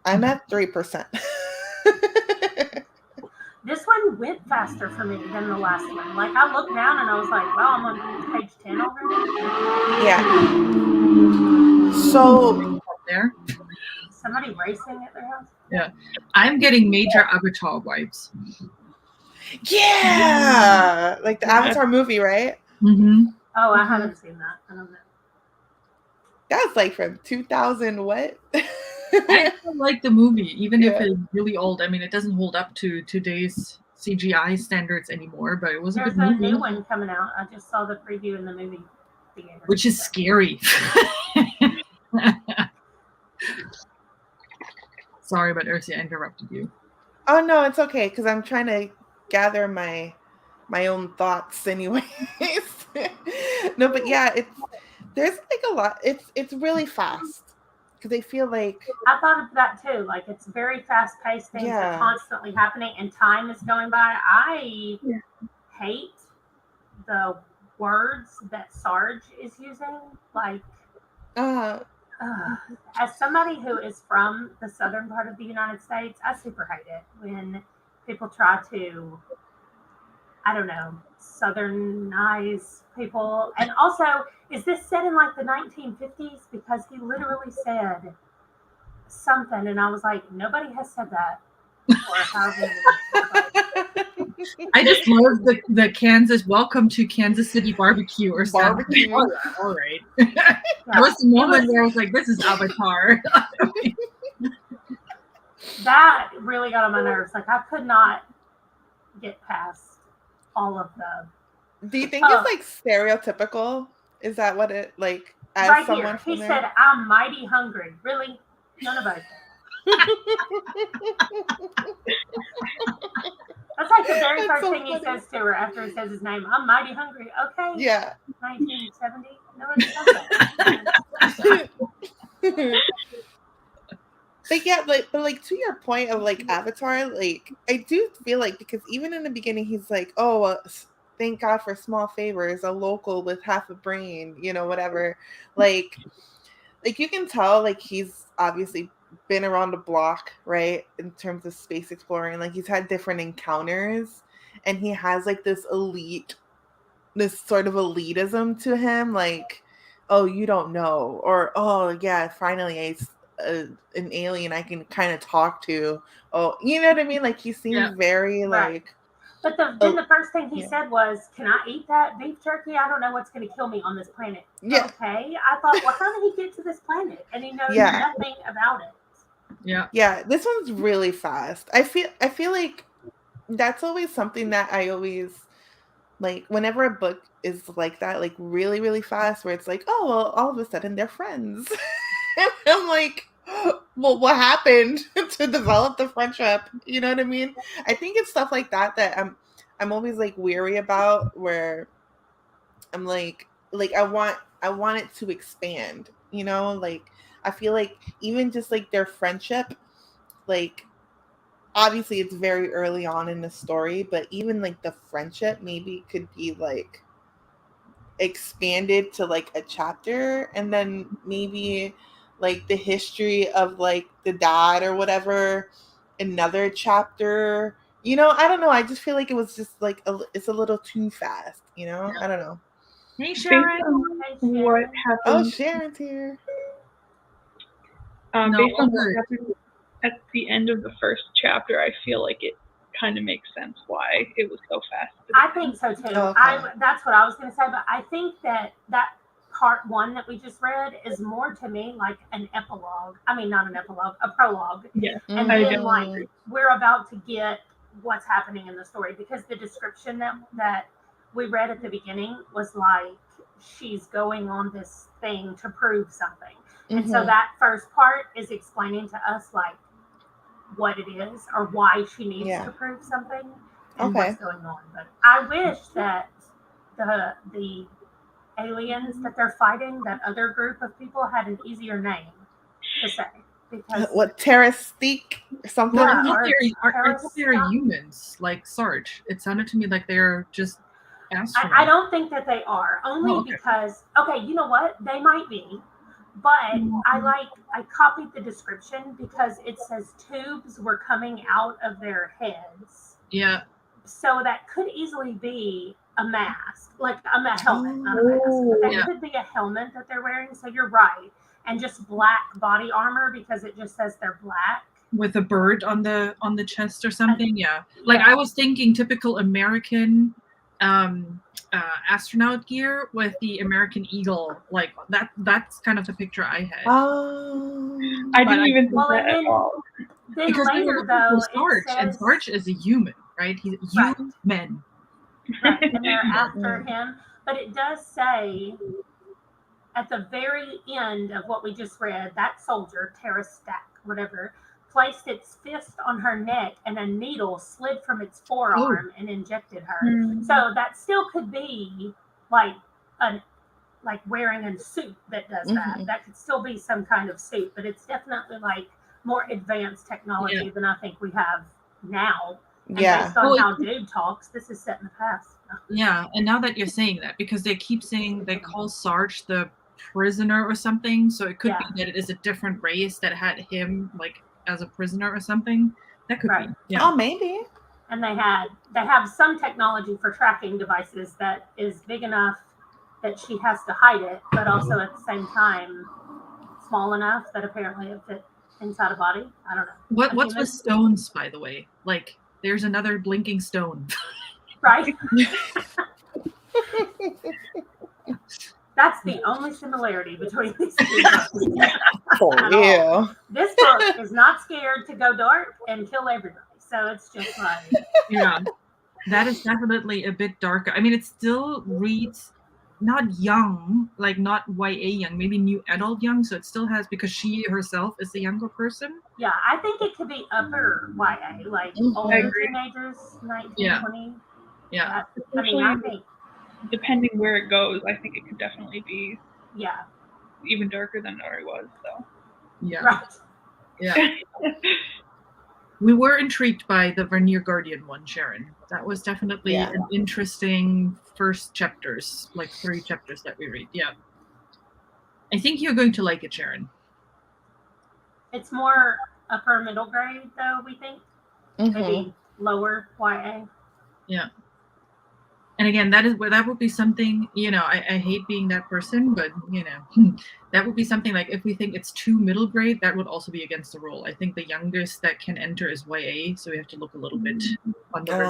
I'm at 3%. This one went faster for me than the last one. Like I looked down and I was like, "Wow, I'm on page 10 already." Yeah. So there. Somebody racing at their house. Yeah, I'm getting major Avatar vibes. Yeah, like the Avatar movie, right? Mm-hmm. Oh, I haven't seen that. I don't know. That's like from 2000. What? I still like the movie, even if it's really old. I mean, it doesn't hold up to today's CGI standards anymore, but it was a good movie. There's a new one coming out. I just saw the preview in the movie theater. Which is scary. Sorry, but Ursi, I interrupted you. Oh no, it's okay because I'm trying to gather my own thoughts, anyways. No, but yeah, there's like a lot. It's really fast because I feel like I thought of that too. Like it's very fast paced. Things are constantly happening, and time is going by. I hate the words that Sarge is using. Like, as somebody who is from the southern part of the United States, I super hate it when people try to, I don't know, southernize people. And also, is this set in like the 1950s? Because he literally said something, and I was like, nobody has said that. I just love the Kansas welcome to Kansas City barbecue or something. Barbecue. All right. There was a moment where I was like, this is Avatar. That really got on my nerves. Like I could not get past all of the. Do you think it's like stereotypical? Is that what it like? As right someone here, he said, "I'm mighty hungry." Really, none of us. That's like the very first thing he says to her after he says his name. "I'm mighty hungry." Okay. Yeah. 1970. No one says that. But yeah, but to your point of like Avatar, like I do feel like because even in the beginning he's like, oh, thank God for small favors, a local with half a brain, whatever. Like you can tell like he's obviously been around the block, right? In terms of space exploring, like he's had different encounters, and he has like this sort of elitism to him, like, oh, you don't know, or oh yeah, finally an alien I can kind of talk to. Oh, you know what I mean? Like he seems very like. But then the first thing he said was, "Can I eat that beef jerky? I don't know what's going to kill me on this planet." Yeah. Okay. I thought, well, how did he get to this planet? And he knows nothing about it. Yeah. Yeah. This one's really fast. I feel like that's always something that I always like whenever a book is like that, like really, really fast, where it's like, oh, well, all of a sudden they're friends. And I'm like, well, what happened to develop the friendship? You know what I mean? I think it's stuff like that I'm always like weary about, where I'm like I want it to expand, like I feel like even just like their friendship, like obviously it's very early on in the story, but even like the friendship maybe could be like expanded to like a chapter, and then maybe like the history of like the dad or whatever, another chapter. I don't know. I just feel like it was just like it's a little too fast. I don't know. Hey, Sharon. What happened? Oh, Sharon's here. Based on what happened at the end of the first chapter, I feel like it kind of makes sense why it was so fast I think so too. Okay. That's what I was going to say, but I think that part one that we just read is more to me like an epilogue. I mean, not an epilogue, a prologue. Yeah. And I then definitely like agree. we're about to get what's happening in the story, because the description that we read at the beginning was like she's going on this thing to prove something. And so that first part is explaining to us like what it is or why she needs to prove something and what's going on. But I wish that the aliens that they're fighting, that other group of people, had an easier name to say. Because what, Terrastique or something? Yeah, I thought they're humans, like Sarge. It sounded to me like they're just astronauts. I don't think that they are, only because, okay, you know what? They might be. But I copied the description because it says tubes were coming out of their heads. Yeah. So that could easily be a mask, like a helmet, not a mask. But that could be a helmet that they're wearing. So you're right. And just black body armor because it just says they're black. With a bird on the chest or something. Yeah. Like I was thinking typical American astronaut gear with the American eagle, like that's kind of the picture I had. I didn't even think that at all. Then because later, though, Sarge, and Sarge is a human, right? He's a human. Right, and they're after him. But it does say at the very end of what we just read, that soldier, Terrastique, whatever, placed its fist on her neck and a needle slid from its forearm and injected her. So that still could be like wearing a suit that does that. That could still be some kind of suit, but it's definitely like more advanced technology than I think we have now. And based on how Dude talks, this is set in the past. Yeah, and now that you're saying that, because they keep saying they call Sarge the prisoner or something, so it could be that it is a different race that had him like as a prisoner or something. That could be. Yeah. Oh, maybe. And they have some technology for tracking devices that is big enough that she has to hide it, but also at the same time small enough that apparently it fit inside a body. I don't know. What's with stones, by the way? Like there's another blinking stone. Right? That's the only similarity between these two books. For real. This book is not scared to go dark and kill everybody. So it's just like... Yeah. That is definitely a bit darker. I mean, it still reads not young, like not YA young, maybe new adult young. So it still has, because she herself is a younger person. Yeah, I think it could be upper YA, like older teenagers, 19, 20. Yeah. I mean, I think... Depending where it goes, I think it could definitely be even darker than it already was. So right. Yeah. We were intrigued by the Vernier Guardian one, Sharon. That was definitely an interesting first chapters, like 3 chapters that we read. Yeah. I think you're going to like it, Sharon. It's more upper middle grade, though, we think. Maybe lower YA. Yeah. And again, that would be something, you know, I hate being that person, but, you know, that would be something like if we think it's too middle grade, that would also be against the rule. I think the youngest that can enter is YA, so we have to look a little bit under.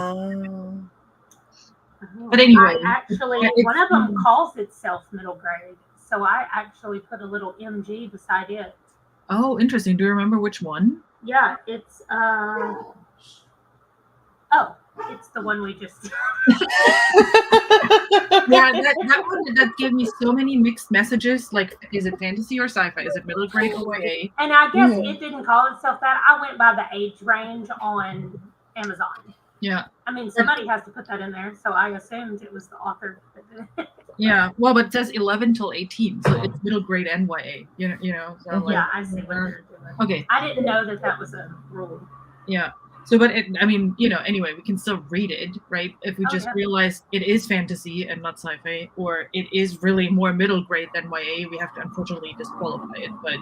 But anyway. One of them calls itself middle grade, so I actually put a little MG beside it. Oh, interesting. Do you remember which one? Yeah, it's, it's the one we just Yeah, that one that gave me so many mixed messages. Like, is it fantasy or sci-fi? Is it middle grade or YA? And I guess it didn't call itself that. I went by the age range on Amazon. Yeah. I mean, somebody has to put that in there, so I assumed it was the author that did it. Yeah, well, but it says 11 till 18, so it's middle grade and YA. You know. So like, yeah, I see what you're doing. Okay. I didn't know that was a rule. Yeah. So, but I mean, you know, anyway, we can still read it, right? If we just realize it is fantasy and not sci-fi, or it is really more middle grade than YA, we have to unfortunately disqualify it. But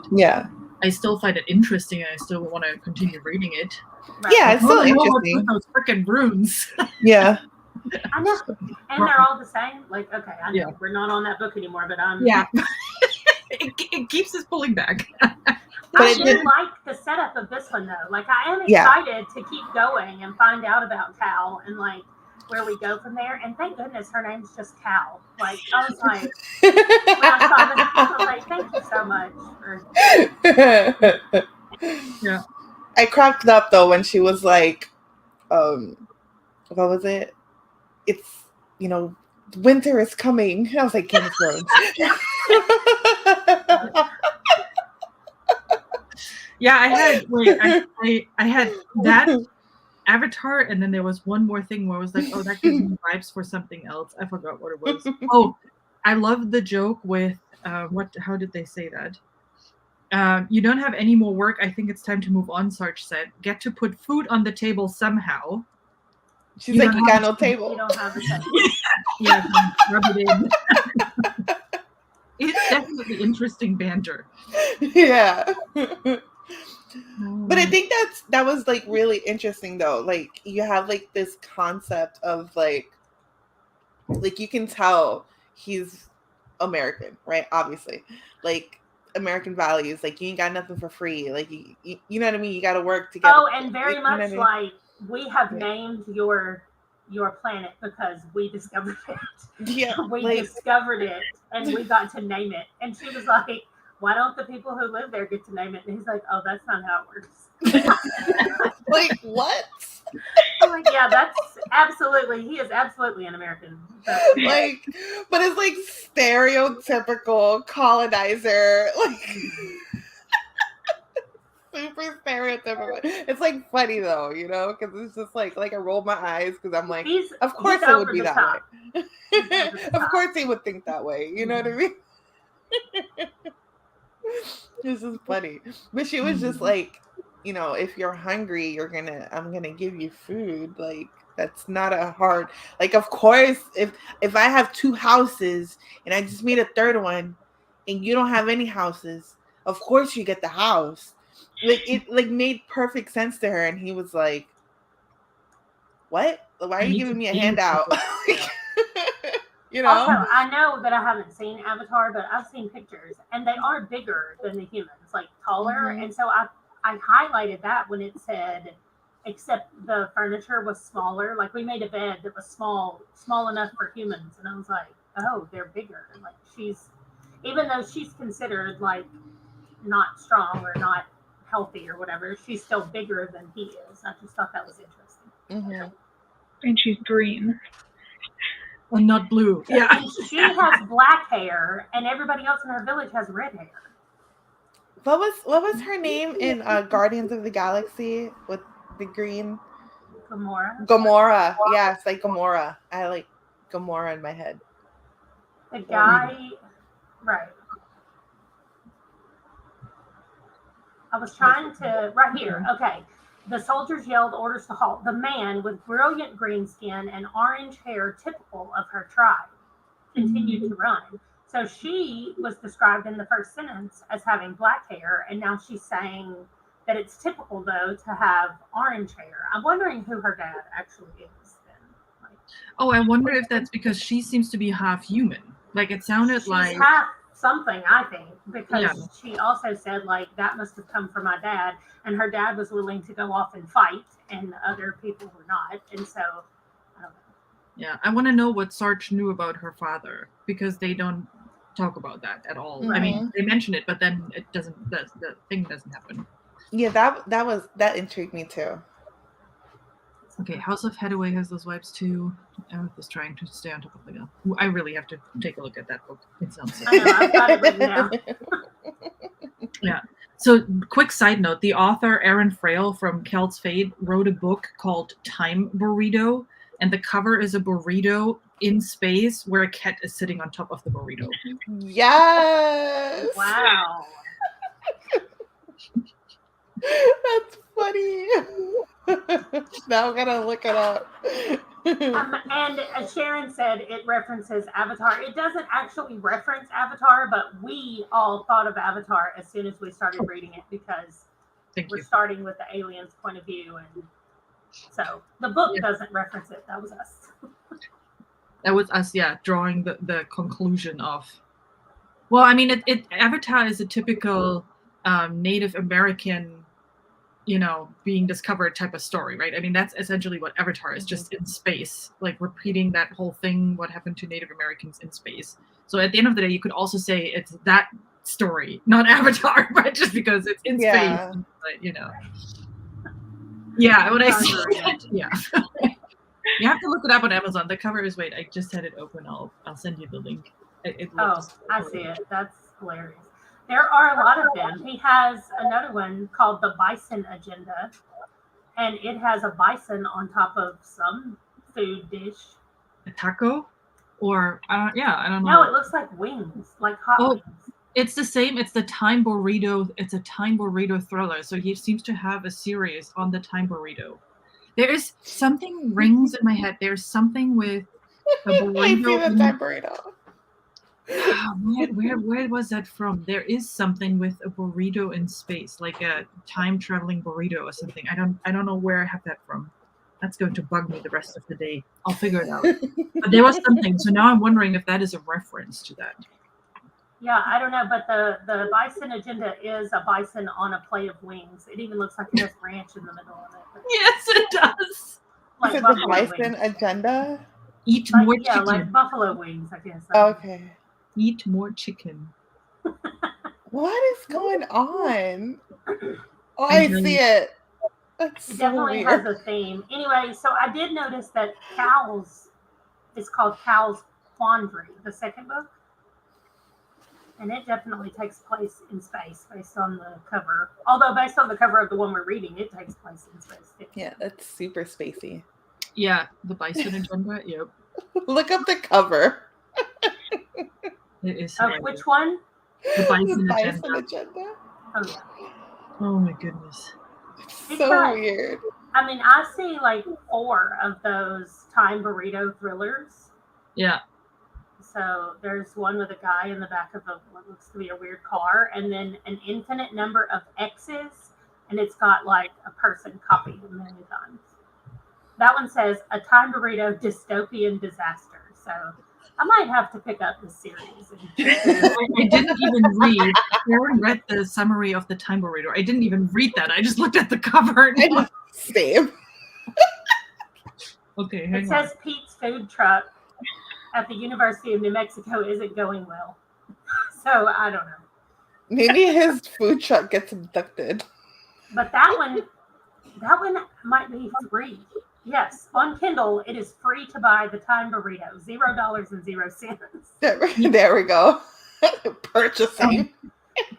I still find it interesting, and I still want to continue reading it. Right. Yeah, it's still interesting. Those freaking runes. Yeah. I know, and they're all the same. Like, okay, I know we're not on that book anymore, but I'm. Yeah. It keeps us pulling back. I do like the setup of this one, though. Like, I am excited to keep going and find out about Cal. And, like, where we go from there. And thank goodness her name's just Cal. Like, I was like, when I saw this, I was like, thank you so much. Yeah. I cracked up though when she was like, what was it? It's, winter is coming. I was like, Game of Thrones. Yeah, I had that Avatar, and then there was one more thing where I was like, oh, that gives me vibes for something else. I forgot what it was. Oh, I love the joke with how did they say that? You don't have any more work. I think it's time to move on, Sarge said. Get to put food on the table somehow. She's like, you got no table. You don't have a table. Yeah, rub it in. It's definitely interesting banter. Yeah. But I think that was like really interesting though. Like you have like this concept of like you can tell he's American, right? Obviously, like American values. Like you ain't got nothing for free. Like you know what I mean. You got to work together. Oh, and very much I mean? like we have named your planet because we discovered it. Yeah, we discovered it and we got to name it. And she was like, why don't the people who live there get to name it? And he's like, oh, that's not how it works. Like, what? I'm like, yeah, he is absolutely an American. But it's like stereotypical colonizer, like super stereotypical. It's like funny though, because it's just like I roll my eyes because I'm like, of course it would be that way. Of course he would think that way. You know what I mean? This is funny. But she was just like, if you're hungry, I'm gonna give you food. Like that's not a hard, like, of course, if I have 2 houses and I just made a third one and you don't have any houses, of course you get the house. Like it made perfect sense to her. And he was like, what? Why are you giving me a handout? Also, I know that I haven't seen Avatar, but I've seen pictures, and they are bigger than the humans, like taller. Mm-hmm. And so I highlighted that when it said, except the furniture was smaller. Like we made a bed that was small enough for humans, and I was like, oh, they're bigger. Like even though she's considered like not strong or not healthy or whatever, she's still bigger than he is. I just thought that was interesting. Mm-hmm. And she's green. And not blue. Yeah. And she has black hair, and everybody else in her village has red hair. What was her name in Guardians of the Galaxy with the green? Gamora. Yes, like Gamora. I like Gamora in my head. The guy, right. I was trying to, right here, okay. The soldiers yelled orders to halt. The man with brilliant green skin and orange hair typical of her tribe continued to run. So she was described in the first sentence as having black hair, and now she's saying that it's typical, though, to have orange hair. I'm wondering who her dad actually is then. Oh, I wonder if that's because she seems to be half human. Like, it sounded she's like... half something, I think, because she also said, like, that must have come from my dad, and her dad was willing to go off and fight, and other people were not, and so, I don't know. Yeah, I want to know what Sarge knew about her father, because they don't talk about that at all. Mm-hmm. I mean, they mention it, but then it doesn't, the thing doesn't happen. Yeah, that intrigued me too. Okay, House of Hathaway has those vibes too. Aerith is trying to stay on top of the gun. I really have to take a look at that book. It sounds sick. I know, I've got it written down. Yeah. So, quick side note, the author Aaron Frail from Kelt's Fate wrote a book called Time Burrito, and the cover is a burrito in space where a cat is sitting on top of the burrito. Yes! Wow. That's funny. Now I'm gonna look it up. And as Sharon said, it references Avatar. It doesn't actually reference Avatar, but we all thought of Avatar as soon as we started reading it because we're starting with the aliens' point of view, and so the book doesn't reference it. That was us. That was us, drawing the conclusion of. Well, I mean, Avatar is a typical Native American being discovered type of story, right? I mean, that's essentially what Avatar is, just in space, like repeating that whole thing, what happened to Native Americans in space. So at the end of the day, you could also say it's that story, not Avatar, but just because it's in space. But, yeah, when I see it, yeah. You have to look it up on Amazon. The cover is, wait, I just had it open. I'll send you the link. It looks I see it. That's hilarious. There are a lot of them. He has another one called The Bison Agenda, and it has a bison on top of some food dish. A taco? Or, I don't know. No, it looks like wings, like hot wings. It's the same. It's the Time Burrito. It's a Time Burrito thriller. So he seems to have a series on the Time Burrito. There is something rings in my head. There's something with a burrito. I see the Time Burrito. Where was that from? There is something with a burrito in space, like a time traveling burrito or something. I don't know where I have that from. That's going to bug me the rest of the day. I'll figure it out. But there was something. So now I'm wondering if that is a reference to that. Yeah, I don't know, but the Bison Agenda is a bison on a plate of wings. It even looks like it has ranch in the middle of it. Yes, it does. Like is it the Bison Agenda? Eat more chicken. Yeah, like buffalo wings, I guess. Okay. Eat more chicken. What is going on? Oh, I see it. That's it so definitely weird. has a theme. Anyway, so I did notice that Cows is called Cow's Quandary, the second book. And it definitely takes place in space based on the cover. Although based on the cover of the one we're reading, it takes place in space too. Yeah, that's super spacey. Yeah, the Bison Agenda. Yep. Look up the cover. It is. Which one? The Bison Agenda. Oh yeah. Oh my goodness. It's so weird. I mean, I see like 4 of those Time Burrito thrillers. Yeah. So there's one with a guy in the back of what looks to be a weird car, and then an infinite number of X's, and it's got like a person copied a million times. That one says a Time Burrito dystopian disaster. So I might have to pick up this series. I didn't even read. Karen read the summary of the Time Burrito. I didn't even read that. I just looked at the cover. Same. Okay, hang It says Pete's food truck at the University of New Mexico isn't going well. So I don't know. Maybe his food truck gets abducted. But that one might be free. Yes, on Kindle, it is free to buy the Time Burrito, $0.00. There we go. Purchasing.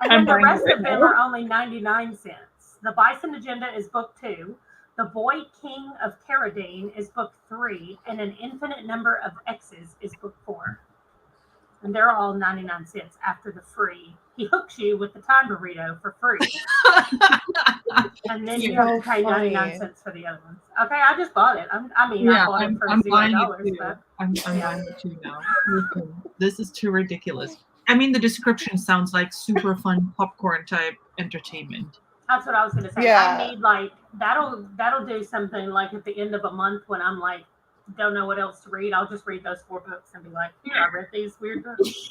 And then the rest of them are only 99 cents. The Bison Agenda is book 2. The Boy King of Caradine is book 3. And an infinite number of X's is book 4. And they're all 99 cents after the free. He hooks you with the Time Burrito for free. And then you have to pay 99 cents for the other ones. Okay, I just bought it. I bought it for $0. But I'm buying it too now. This is too ridiculous. I mean, the description sounds like super fun popcorn type entertainment. That's what I was gonna say. Yeah. I need like that'll do something like at the end of a month when I'm like don't know what else to read. I'll just read those 4 books and be like, here, I read these weird books.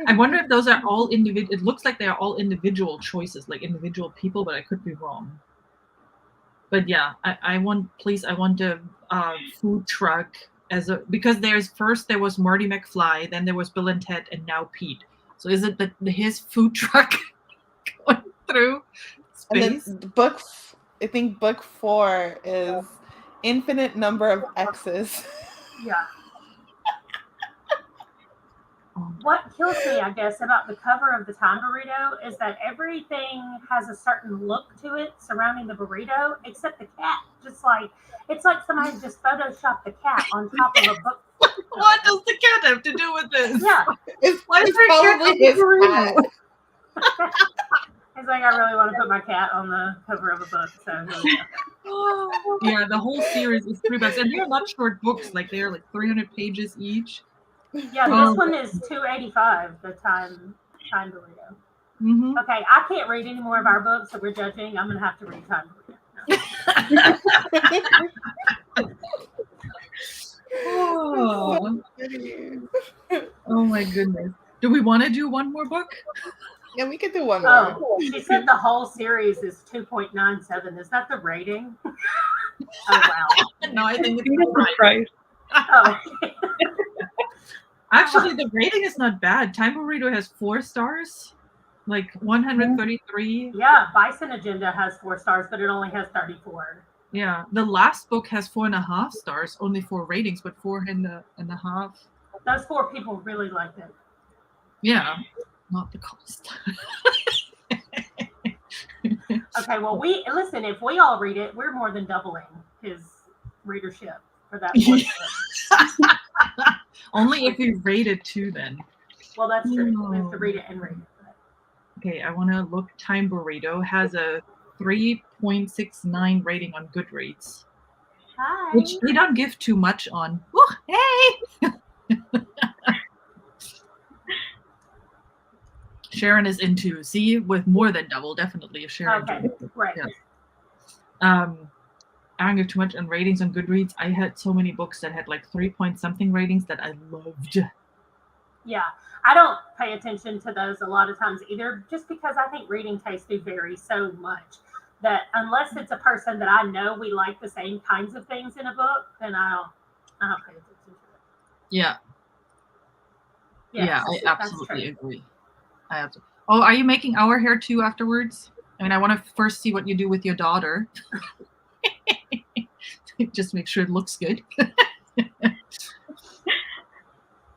I wonder if those are all individual. It looks like they are all individual choices, like individual people, but I could be wrong. But yeah, I want a food truck because there was Marty McFly, then there was Bill and Ted, and now Pete. So is it his food truck going through space? And then I think book 4 is infinite number of X's. Yeah. What kills me, I guess, about the cover of the Time Burrito is that everything has a certain look to it surrounding the burrito, except the cat. It's like somebody just photoshopped the cat on top of a book. What does the cat have to do with this? Yeah. It's probably his cat. It's like, I really want to put my cat on the cover of a book. So yeah, the whole series is $3, and they're not short books. Like they're like 300 pages each. Yeah, this one is $2.85. The Time Burrito. Mm-hmm. Okay, I can't read any more of our books, so we're judging. I'm gonna have to read Time Burrito. Oh my goodness! Do we want to do one more book? Yeah, we could do one more. Oh, she said the whole series is 2.97. Is that the rating? Oh, wow. No, I think it's That's the right. price. Oh, Actually, the rating is not bad. Time Burrito has 4 stars, like 133. yeah, Bison Agenda has 4 stars, but it only has 34. Yeah, the last book has 4.5 stars, only 4 ratings, but 4.5. Those 4 people really liked it. Yeah, not the cost. Okay, well, listen. If we all read it, we're more than doubling his readership for that one book. Only if you rate it too, then. Well, that's true. We have to read it and rate it. Okay, I want to look. Time Burrito has a 3.69 rating on Goodreads, Hi. which they don't give too much on. Oh, hey! Sharon is into with more than double, definitely. If Sharon, Okay, right. Yeah. I don't give too much on ratings on Goodreads. I had so many books that had like 3-point-something ratings that I loved. Yeah, I don't pay attention to those a lot of times either, just because I think reading tastes do vary so much that unless it's a person that I know we like the same kinds of things in a book, then I don't pay attention to it. Yeah. Yes, yeah, I that's absolutely true. agree. Oh, are you making our hair too afterwards? I mean, I want to first see what you do with your daughter. Just make sure it looks good.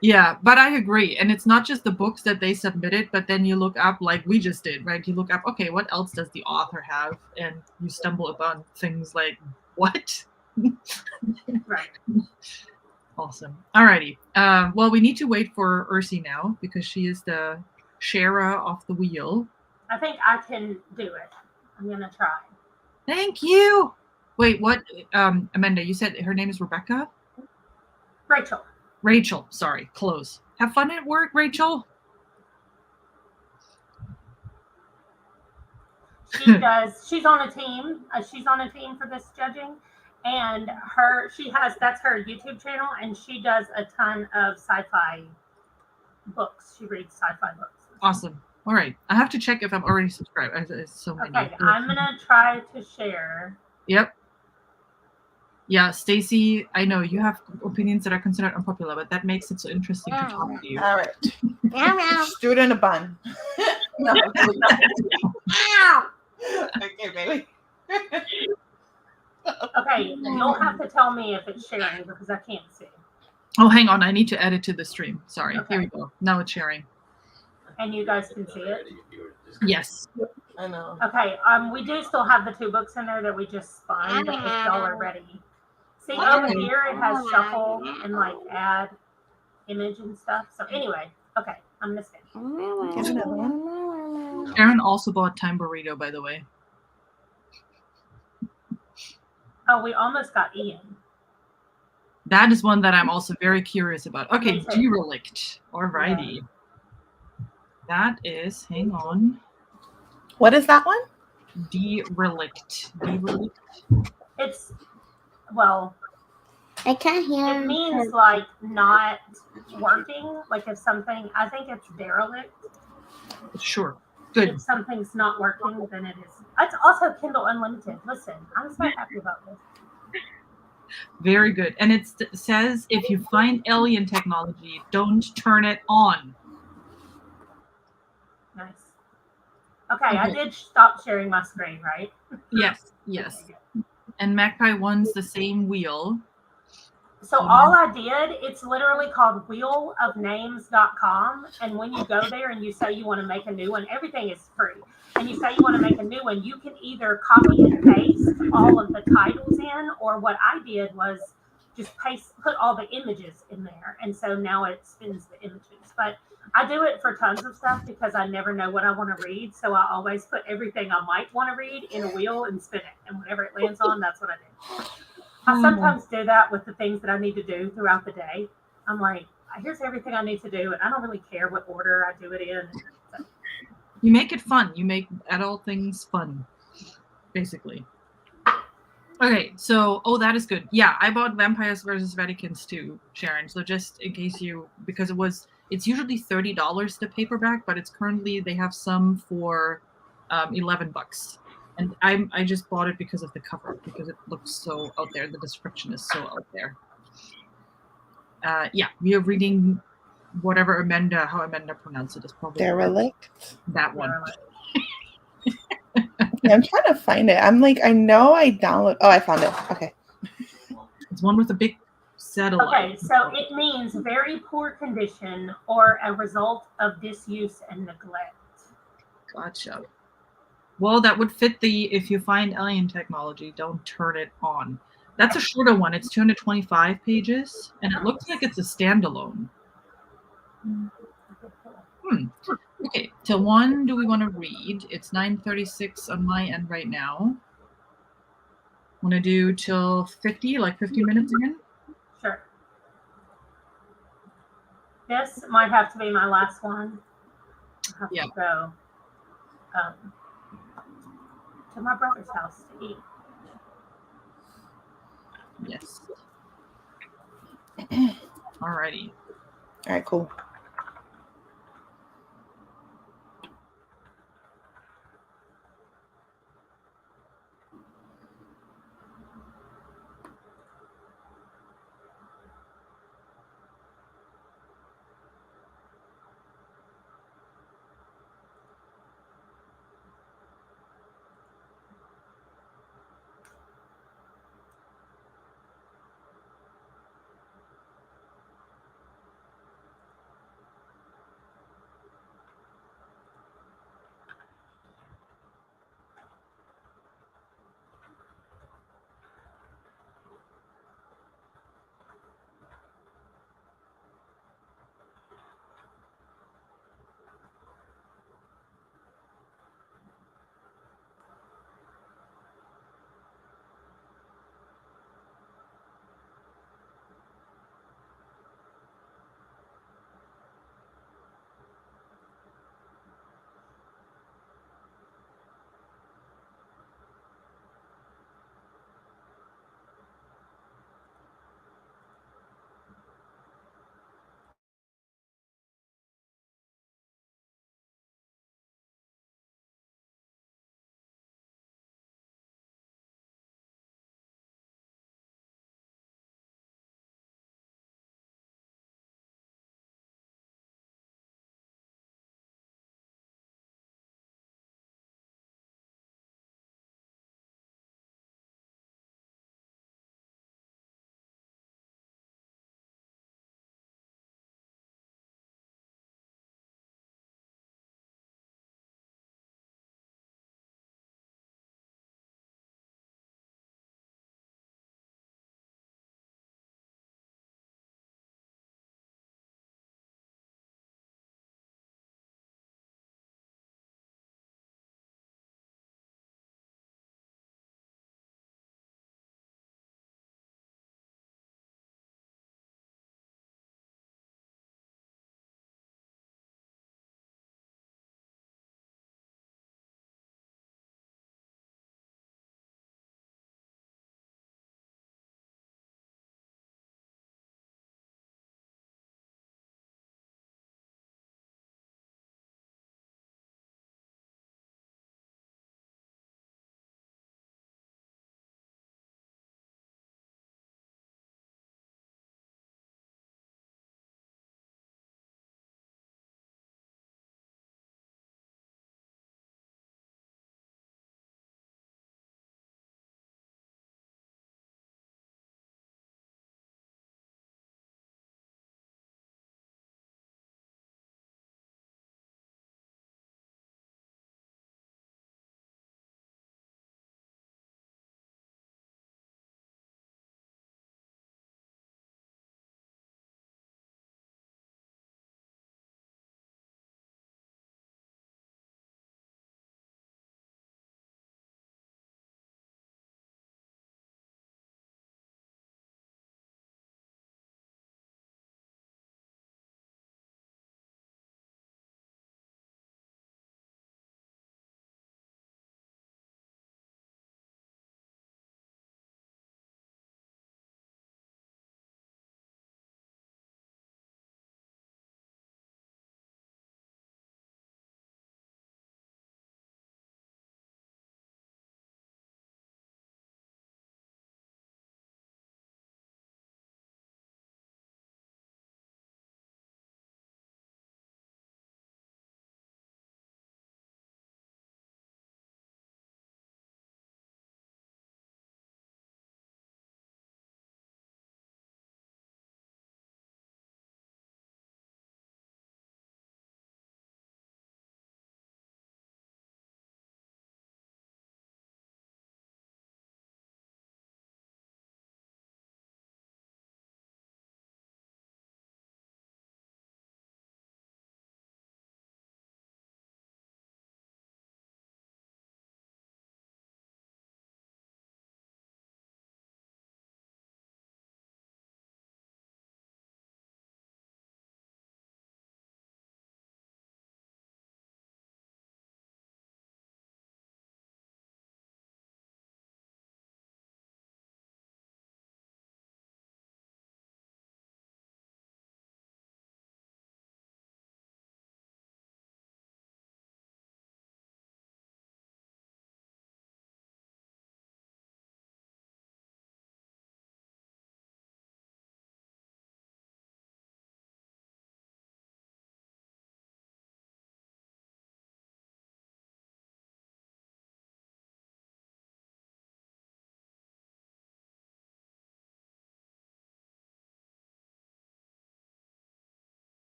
Yeah, but I agree. And it's not just the books that they submitted, but then you look up like we just did, right? You look up, okay, what else does the author have? And you stumble upon things like, what? Right. Awesome. Alrighty. Well, we need to wait for Ursi now because she is the sharer of the wheel. I think I can do it. I'm going to try. Thank you. Wait, what? Amanda, you said her name is Rebecca? Rachel. Rachel, sorry, close. Have fun at work, Rachel. She does. She's on a team. She's on a team for this judging, and that's her YouTube channel, and she does a ton of sci-fi books. She reads sci-fi books. Awesome. All right, I have to check if I'm already subscribed. There's so many. Okay, I'm gonna try to share. Yep. Yeah, Stacy, I know you have opinions that are considered unpopular, but that makes it so interesting to talk to you. All right. Student a bun. No. Okay, baby. Okay, you'll have to tell me if it's sharing because I can't see. Oh, hang on. I need to add it to the stream. Sorry. Okay. Here we go. Now it's sharing. And you guys can see it? Yes. I know. Okay, we do still have the 2 books in there that we just spun, but if y'all are ready. See, over here it has shuffle and like add image and stuff. So anyway, okay, I'm gonna stand. Get another one. Sharon also bought Time Burrito, by the way. Oh, we almost got Ian. That is one that I'm also very curious about. Okay, Me too. Derelict. Alrighty. That is, hang on. What is that one? Derelict. Derelict. It's, well, I can't hear. it means like not working. Like if something, I think it's derelict. Sure. Good. If something's not working, then it is. It's also Kindle Unlimited. Listen, I'm so happy about this. Very good. And it says if you find alien technology, don't turn it on. Nice. Okay, I did stop sharing my screen, right? Yes, yes. And Magpie One's the same wheel. So all I did, it's literally called wheelofnames.com. And when you go there and you say you want to make a new one, everything is free. And you say you want to make a new one, you can either copy and paste all of the titles in, or what I did was just put all the images in there. And so now it spins the images. But I do it for tons of stuff because I never know what I want to read. So I always put everything I might want to read in a wheel and spin it. And whatever it lands on, that's what I do. I sometimes do that with the things that I need to do throughout the day. I'm like, here's everything I need to do. And I don't really care what order I do it in. So. You make it fun. You make adult things fun, basically. Okay, so, that is good. Yeah, I bought Vampires versus Vaticans too, Sharon. So just in case because It's usually $30 the paperback, but it's currently they have some for $11. And I just bought it because of the cover, because it looks so out there. The description is so out there. Yeah, we are reading whatever how Amanda pronounced it is probably Derelict. that one. Yeah, I'm trying to find it. I'm like, I know I download. Oh, I found it. Okay. It's one with a big satellite. Okay, so it means very poor condition or a result of disuse and neglect. Gotcha. Well, that would fit the if you find alien technology, don't turn it on. That's a shorter one. It's 225 pages, and it looks like it's a standalone. Okay, till one do we want to read? It's 9:36 on my end right now. Want to do till 50, like 50 minutes again? Sure. This might have to be my last one. I have to go to my brother's house to eat. Yes. Alrighty. All right, cool.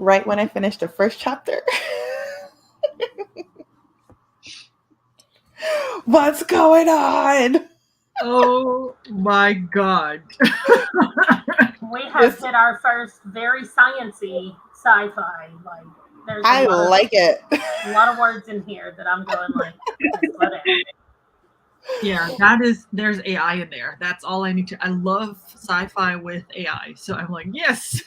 right when I finished the first chapter. What's going on? Oh my god. We have hit our first very sciencey sci-fi. Like, there's I like it. a lot of words in here that I'm going like, that's what it is. Yeah, there's AI in there. That's all I need to. I love sci-fi with AI, so I'm like, yes.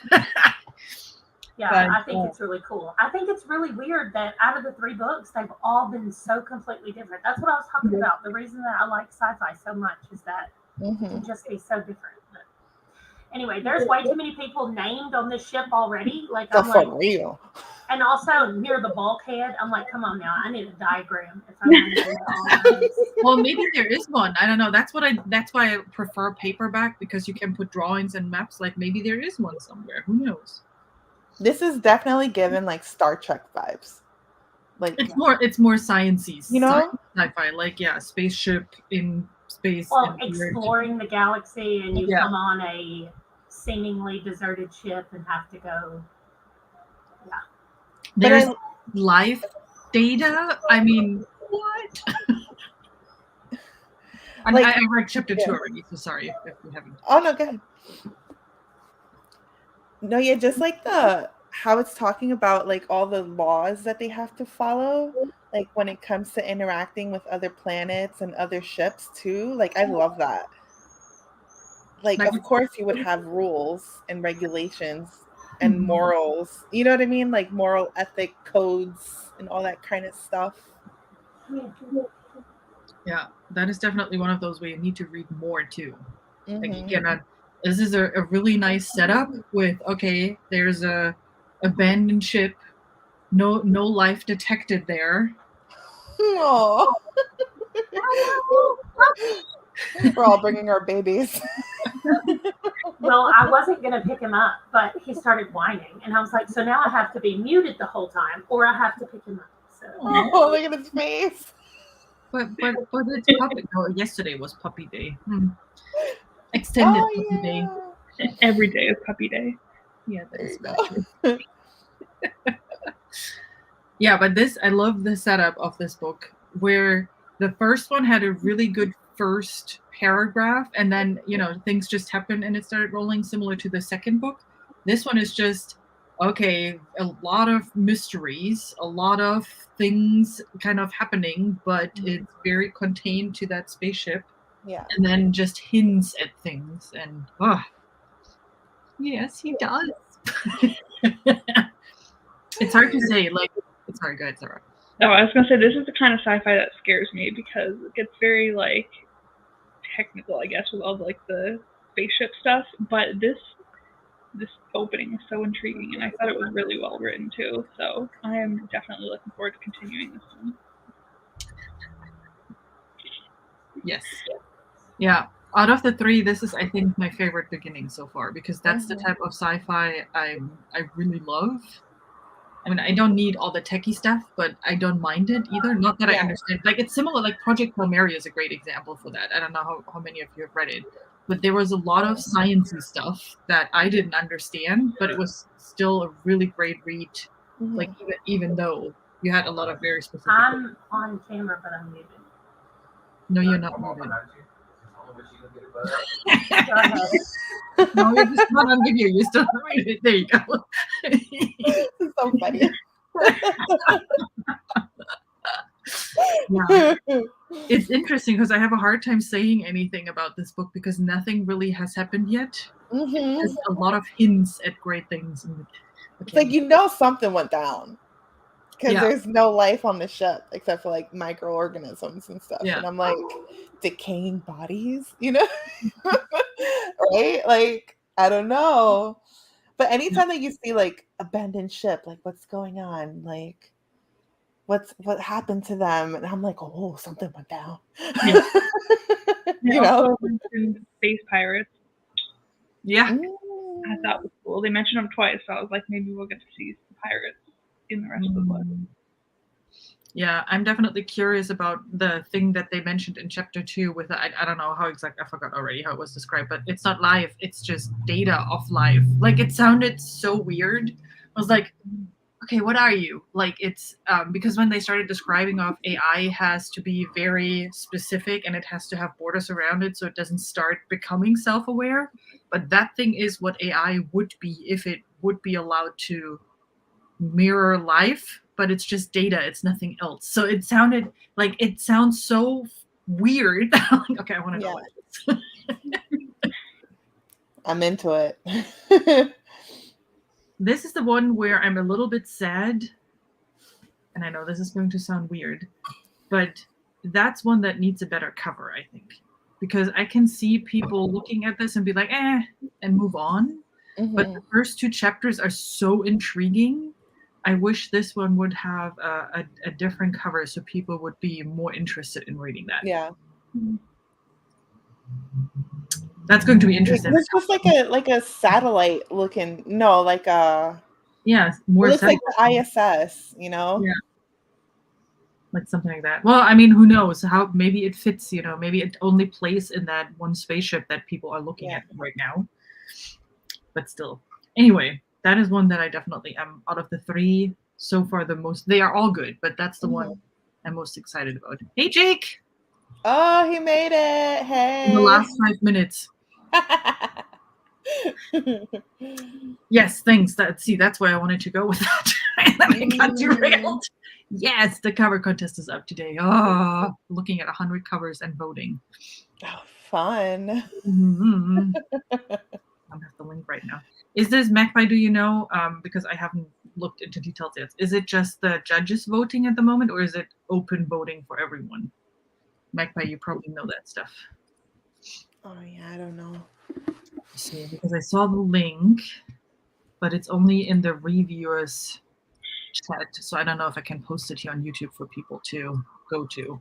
Yeah, But, I think it's really cool. I think it's really weird that out of the 3 books, they've all been so completely different. That's what I was talking about. The reason that I like sci-fi so much is that it can just be so different. But anyway, there's way too many people named on this ship already. Like, I'm like, For real. and also near the bulkhead, I'm like, come on now, I need a diagram if I'm going to do all this. well, maybe there is one. I don't know. That's why I prefer paperback, because you can put drawings and maps. Like, maybe there is one somewhere. Who knows? This is definitely given like Star Trek vibes. Like, it's more sciencey, you know, sci-fi. Like, yeah, spaceship in space. Well, exploring the galaxy, and you Yeah. come on a seemingly deserted ship and have to go. Yeah. There's life data. I mean, what? Like, I read chapter 2 already, so sorry if you haven't. Oh no, go ahead. No, yeah, just like how it's talking about like all the laws that they have to follow, like when it comes to interacting with other planets and other ships too. Like, I love that. Like, of course you would have rules and regulations and morals. You know what I mean? Like moral ethic codes and all that kind of stuff. Yeah, that is definitely one of those where you need to read more too. Like, you Mhm. cannot. This is a really nice setup with, okay, there's a abandoned ship, no life detected there. Aw. We're all bringing our babies. Well, I wasn't going to pick him up, but he started whining, and I was like, so now I have to be muted the whole time, or I have to pick him up. So. Oh, look at his face. But it's puppy. No, yesterday was puppy day. Extended puppy day. Every day is puppy day. Yeah, that is very true. Yeah, but I love the setup of this book, where the first one had a really good first paragraph, and then, things just happened and it started rolling, similar to the second book. This one is just, okay, a lot of mysteries, a lot of things kind of happening, but it's very contained to that spaceship. Yeah. And then just hints at things, and yes, he does. It's hard to say. Like, sorry, go ahead, Sarah. No, I was gonna say, this is the kind of sci-fi that scares me, because it gets very like technical, I guess, with all the spaceship stuff. But this opening is so intriguing, and I thought it was really well written too. So I am definitely looking forward to continuing this one. Yes. Yeah. Out of the 3, this is, I think, my favorite beginning so far, because that's the type of sci-fi I really love. I mean, I don't need all the techie stuff, but I don't mind it either. Not that I understand. Like, it's similar, like Project Hail Mary is a great example for that. I don't know how many of you have read it, but there was a lot of sciencey stuff that I didn't understand, but it was still a really great read. Like, even though you had a lot of very specific. I'm on camera, but I'm muted. No, you're not muted. No, you're just not on video. You're still not muted. There you go. This is so funny. Yeah. It's interesting because I have a hard time saying anything about this book because nothing really has happened yet. There's a lot of hints at great things. It's like, something went down. Because there's no life on the ship except for like microorganisms and stuff. Yeah. And I'm like, decaying bodies, right? Like, I don't know. But anytime that you see like abandoned ship, like what's going on? Like, what happened to them? And I'm like, oh, something went down. Yeah. They also mentioned space pirates. Yeah. I thought it was cool. They mentioned them twice, so I was like, maybe we'll get to see some pirates in the rest of the book. Yeah, I'm definitely curious about the thing that they mentioned in chapter 2 with I don't know how exactly, I forgot already how it was described, but it's not life, it's just data of life. Like, it sounded so weird, was like, okay, what are you? Like, it's because when they started describing of AI has to be very specific and it has to have borders around it so it doesn't start becoming self-aware. But that thing is what AI would be if it would be allowed to mirror life, but it's just data, it's nothing else. So it sounded like, it sounds so weird. Like, okay, I want to know what it is. I'm into it. This is the one where I'm a little bit sad, and I know this is going to sound weird, but that's one that needs a better cover, I think, because I can see people looking at this and be like, and move on. But the first 2 chapters are so intriguing. I wish this one would have a different cover so people would be more interested in reading that. Yeah. That's going to be interesting. It's just like a satellite looking. No, like a. Yeah, It more looks like the ISS, you know? Yeah. Like something like that. Well, I mean, who knows? How maybe it fits, you know, maybe it only plays in that one spaceship that people are looking at right now. But still. Anyway, that is one that I definitely am, out of the 3 so far, the most. They are all good, but that's the one I'm most excited about. Hey, Jake! Oh, he made it. Hey. In the last 5 minutes. Yes, thanks. That's why I wanted to go with that. And then I got derailed. Yes, the cover contest is up today. Oh, looking at 100 covers and voting. Oh, fun. Mm-hmm. I don't have the link right now. Is this Magpie? Do you know? Because I haven't looked into details yet. Is it just the judges voting at the moment, or is it open voting for everyone? Magpie, you probably know that stuff. Oh yeah, I don't know. See, because I saw the link, but it's only in the reviewers chat, so I don't know if I can post it here on YouTube for people to go to.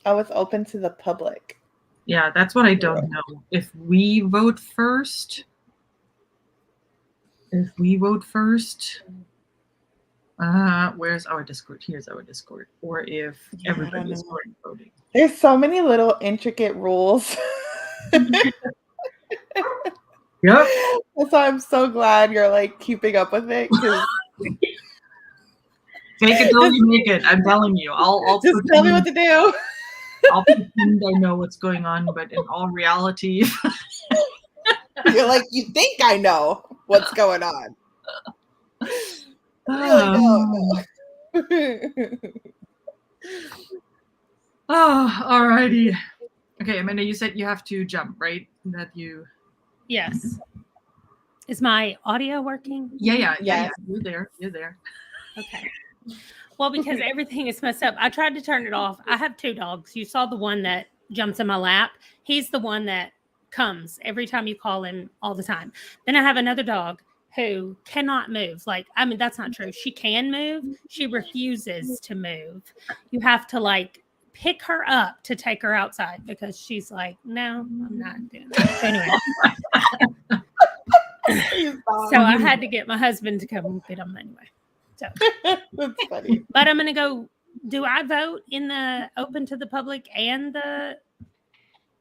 Oh, it's open to the public. Yeah, that's what I don't know. If we vote first, where's our Discord? Here's our Discord. Or if everybody is voting. There's so many little intricate rules. Yep. So I'm so glad you're like keeping up with it. Take it till you make it. I'm telling you. I'll just tell me what to do. I'll pretend I know what's going on, but in all reality, you're like, you think I know what's going on. Really don't. Oh, alrighty. Okay, Amanda, you said you have to jump, right? Yes. Is my audio working? Yeah. You're there. Okay. Well, because everything is messed up. I tried to turn it off. I have 2 dogs. You saw the one that jumps in my lap. He's the one that comes every time you call him all the time. Then I have another dog who cannot move. Like, I mean, that's not true. She can move. She refuses to move. You have to like pick her up to take her outside because she's like, no, I'm not doing that. So anyway. So I had to get my husband to come get him anyway. So that's funny. But I'm gonna go. Do I vote in the open to the public and the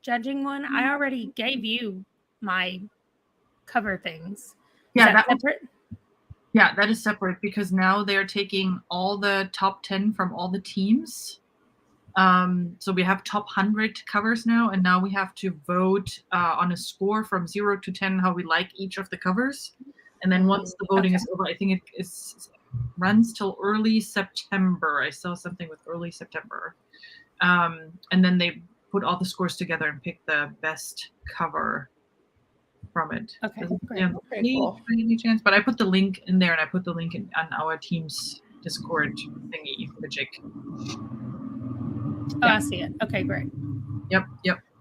judging one? I already gave you my cover things. Yeah, that is separate because now they're taking all the top 10 from all the teams. So we have top 100 covers now, and now we have to vote on a score from 0 to 10 how we like each of the covers. And then once the voting is over, I think it runs till early September. I saw something with early September. And then they put all the scores together and pick the best cover from it. Okay, great. Yeah, any chance? But I put the link in there, and I put the link on our team's Discord thingy, Magic. Oh, I see it. Okay, great. Yep.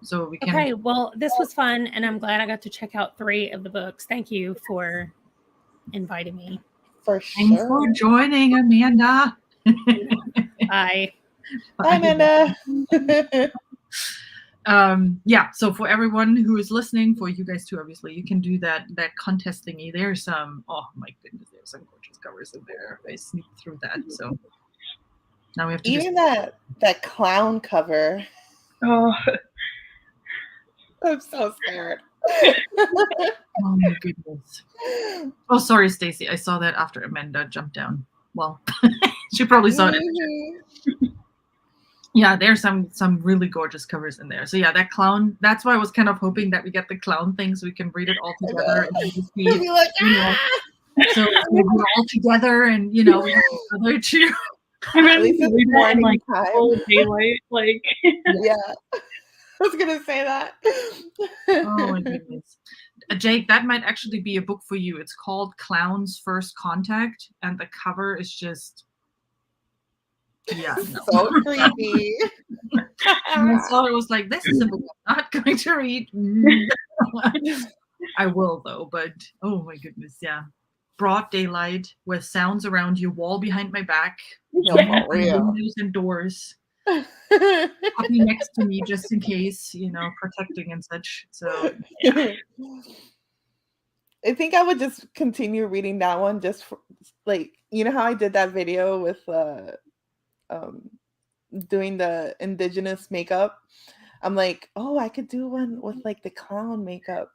So we can. Okay, well, this was fun, and I'm glad I got to check out 3 of the books. Thank you for inviting me. For sure. Thanks for joining, Amanda. Bye. Bye, Amanda. Yeah, so for everyone who is listening, for you guys too, obviously, you can do that contest thingy. There's some, oh my goodness, there's some gorgeous covers in there. I sneaked through that, so now we have to even that clown cover. Oh, I'm so scared. Oh my goodness. Oh, sorry, Stacy. I saw that after Amanda jumped down. Well, she probably saw it. Yeah, there's some really gorgeous covers in there. So yeah, that clown. That's why I was kind of hoping that we get the clown thing so we can read it all together and then just be, Be like, you know, so we're all together and we have each other too. I mean, At least it's read that in morning like time. full daylight, like. Yeah. I was gonna say that. Oh my goodness. Jake, that might actually be a book for you. It's called Clown's First Contact, and the cover is just So creepy. And I saw it was like, this is a book I'm not going to read. I will though, but oh my goodness, yeah. Broad daylight with sounds around you, wall behind my back, windows and doors. Puppy next to me just in case, protecting and such. So yeah. I think I would just continue reading that one just for, like, how I did that video with doing the indigenous makeup. I'm like, oh, I could do one with like the clown makeup.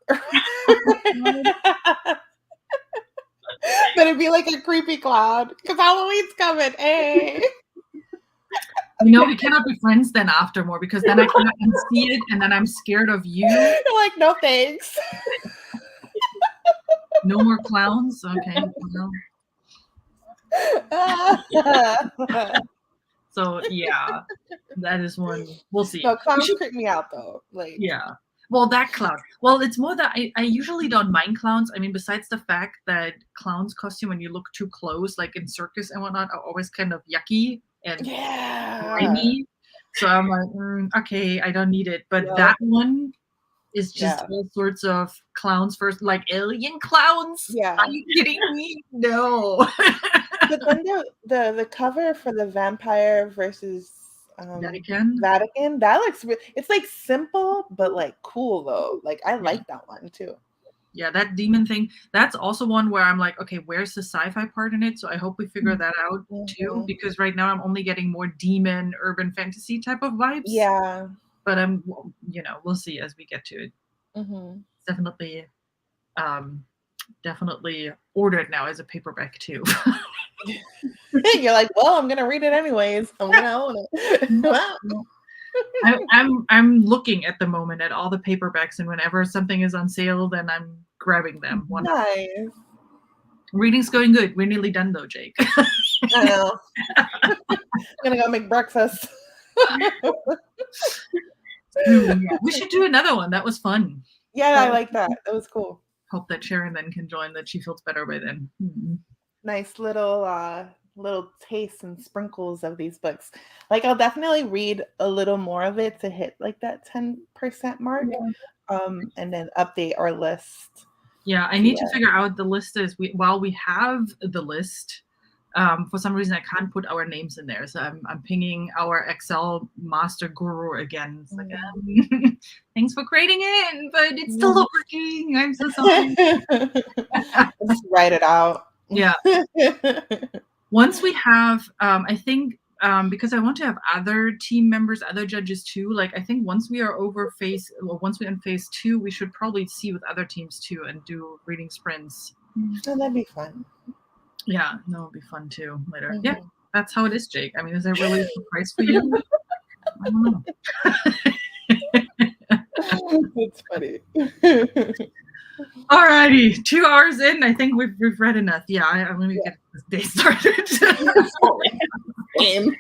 But it'd be like a creepy clown because Halloween's coming. Hey. We cannot be friends then after more because then I cannot unsee it and then I'm scared of you. You're like, no thanks. No more clowns? Okay. So yeah, that is one. We'll see. No, clowns creep me out though. Like, yeah. Well, that clown. Well, it's more that I usually don't mind clowns. I mean, besides the fact that clowns' costume, when you look too close, like in circus and whatnot, are always kind of yucky and grimy. So I'm like, okay, I don't need it. But that one is just all sorts of clowns first, like alien clowns. Yeah. Are you kidding me? No. But then the cover for the vampire versus Vatican, that looks it's like simple but like cool though. Like I like that one too. Yeah, that demon thing, that's also one where I'm like, okay, where's the sci-fi part in it? So I hope we figure that out too, because right now I'm only getting more demon urban fantasy type of vibes. Yeah. But we'll see as we get to it. Definitely ordered now as a paperback too. You're like, well, I'm gonna read it anyways. I'm gonna own it. I'm looking at the moment at all the paperbacks, and whenever something is on sale, then I'm grabbing them. Nice. Reading's going good. We're nearly done though, Jake. I know. I'm gonna go make breakfast. We should do another one. That was fun. Yeah, I like that. That was cool. Hope that Sharon then can join, that she feels better by then. Nice little tastes and sprinkles of these books. Like I'll definitely read a little more of it to hit like that 10% mark. And then update our list. Yeah, I need to figure out the list while we have the list. For some reason I can't put our names in there, so I'm pinging our Excel master guru again. It's like, thanks for creating it, but it's still not working. I'm so sorry. Just write it out. Yeah. Once we have, I think, because I want to have other team members, other judges too. Like I think once we are once we're in phase 2, we should probably see with other teams too and do reading sprints. Oh, that'd be fun. Yeah, no, it'll be fun too later. Yeah, that's how it is, Jake. I mean, is there really a price for you? I don't know. It's funny. Alrighty, 2 hours in. I think we've read enough. Yeah, I'm gonna get this day started. Game.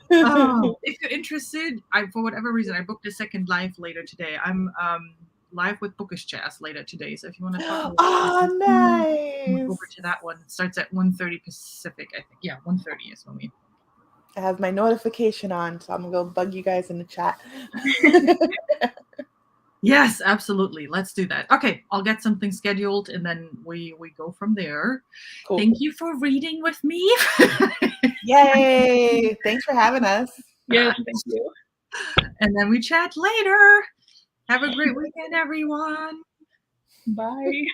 If you're interested, for whatever reason, I booked a second live later today. I'm live with Bookish Jazz later today, so if you want to talk nice. Over to that one. It starts at 1:30 Pacific, I think. Yeah, 1:30 is when we. I have my notification on, so I'm gonna go bug you guys in the chat. Yes, absolutely. Let's do that. Okay, I'll get something scheduled and then we go from there. Cool. Thank you for reading with me. Yay! Thanks for having us. Yes, thank you. And then we chat later. Have a great weekend, everyone. Bye.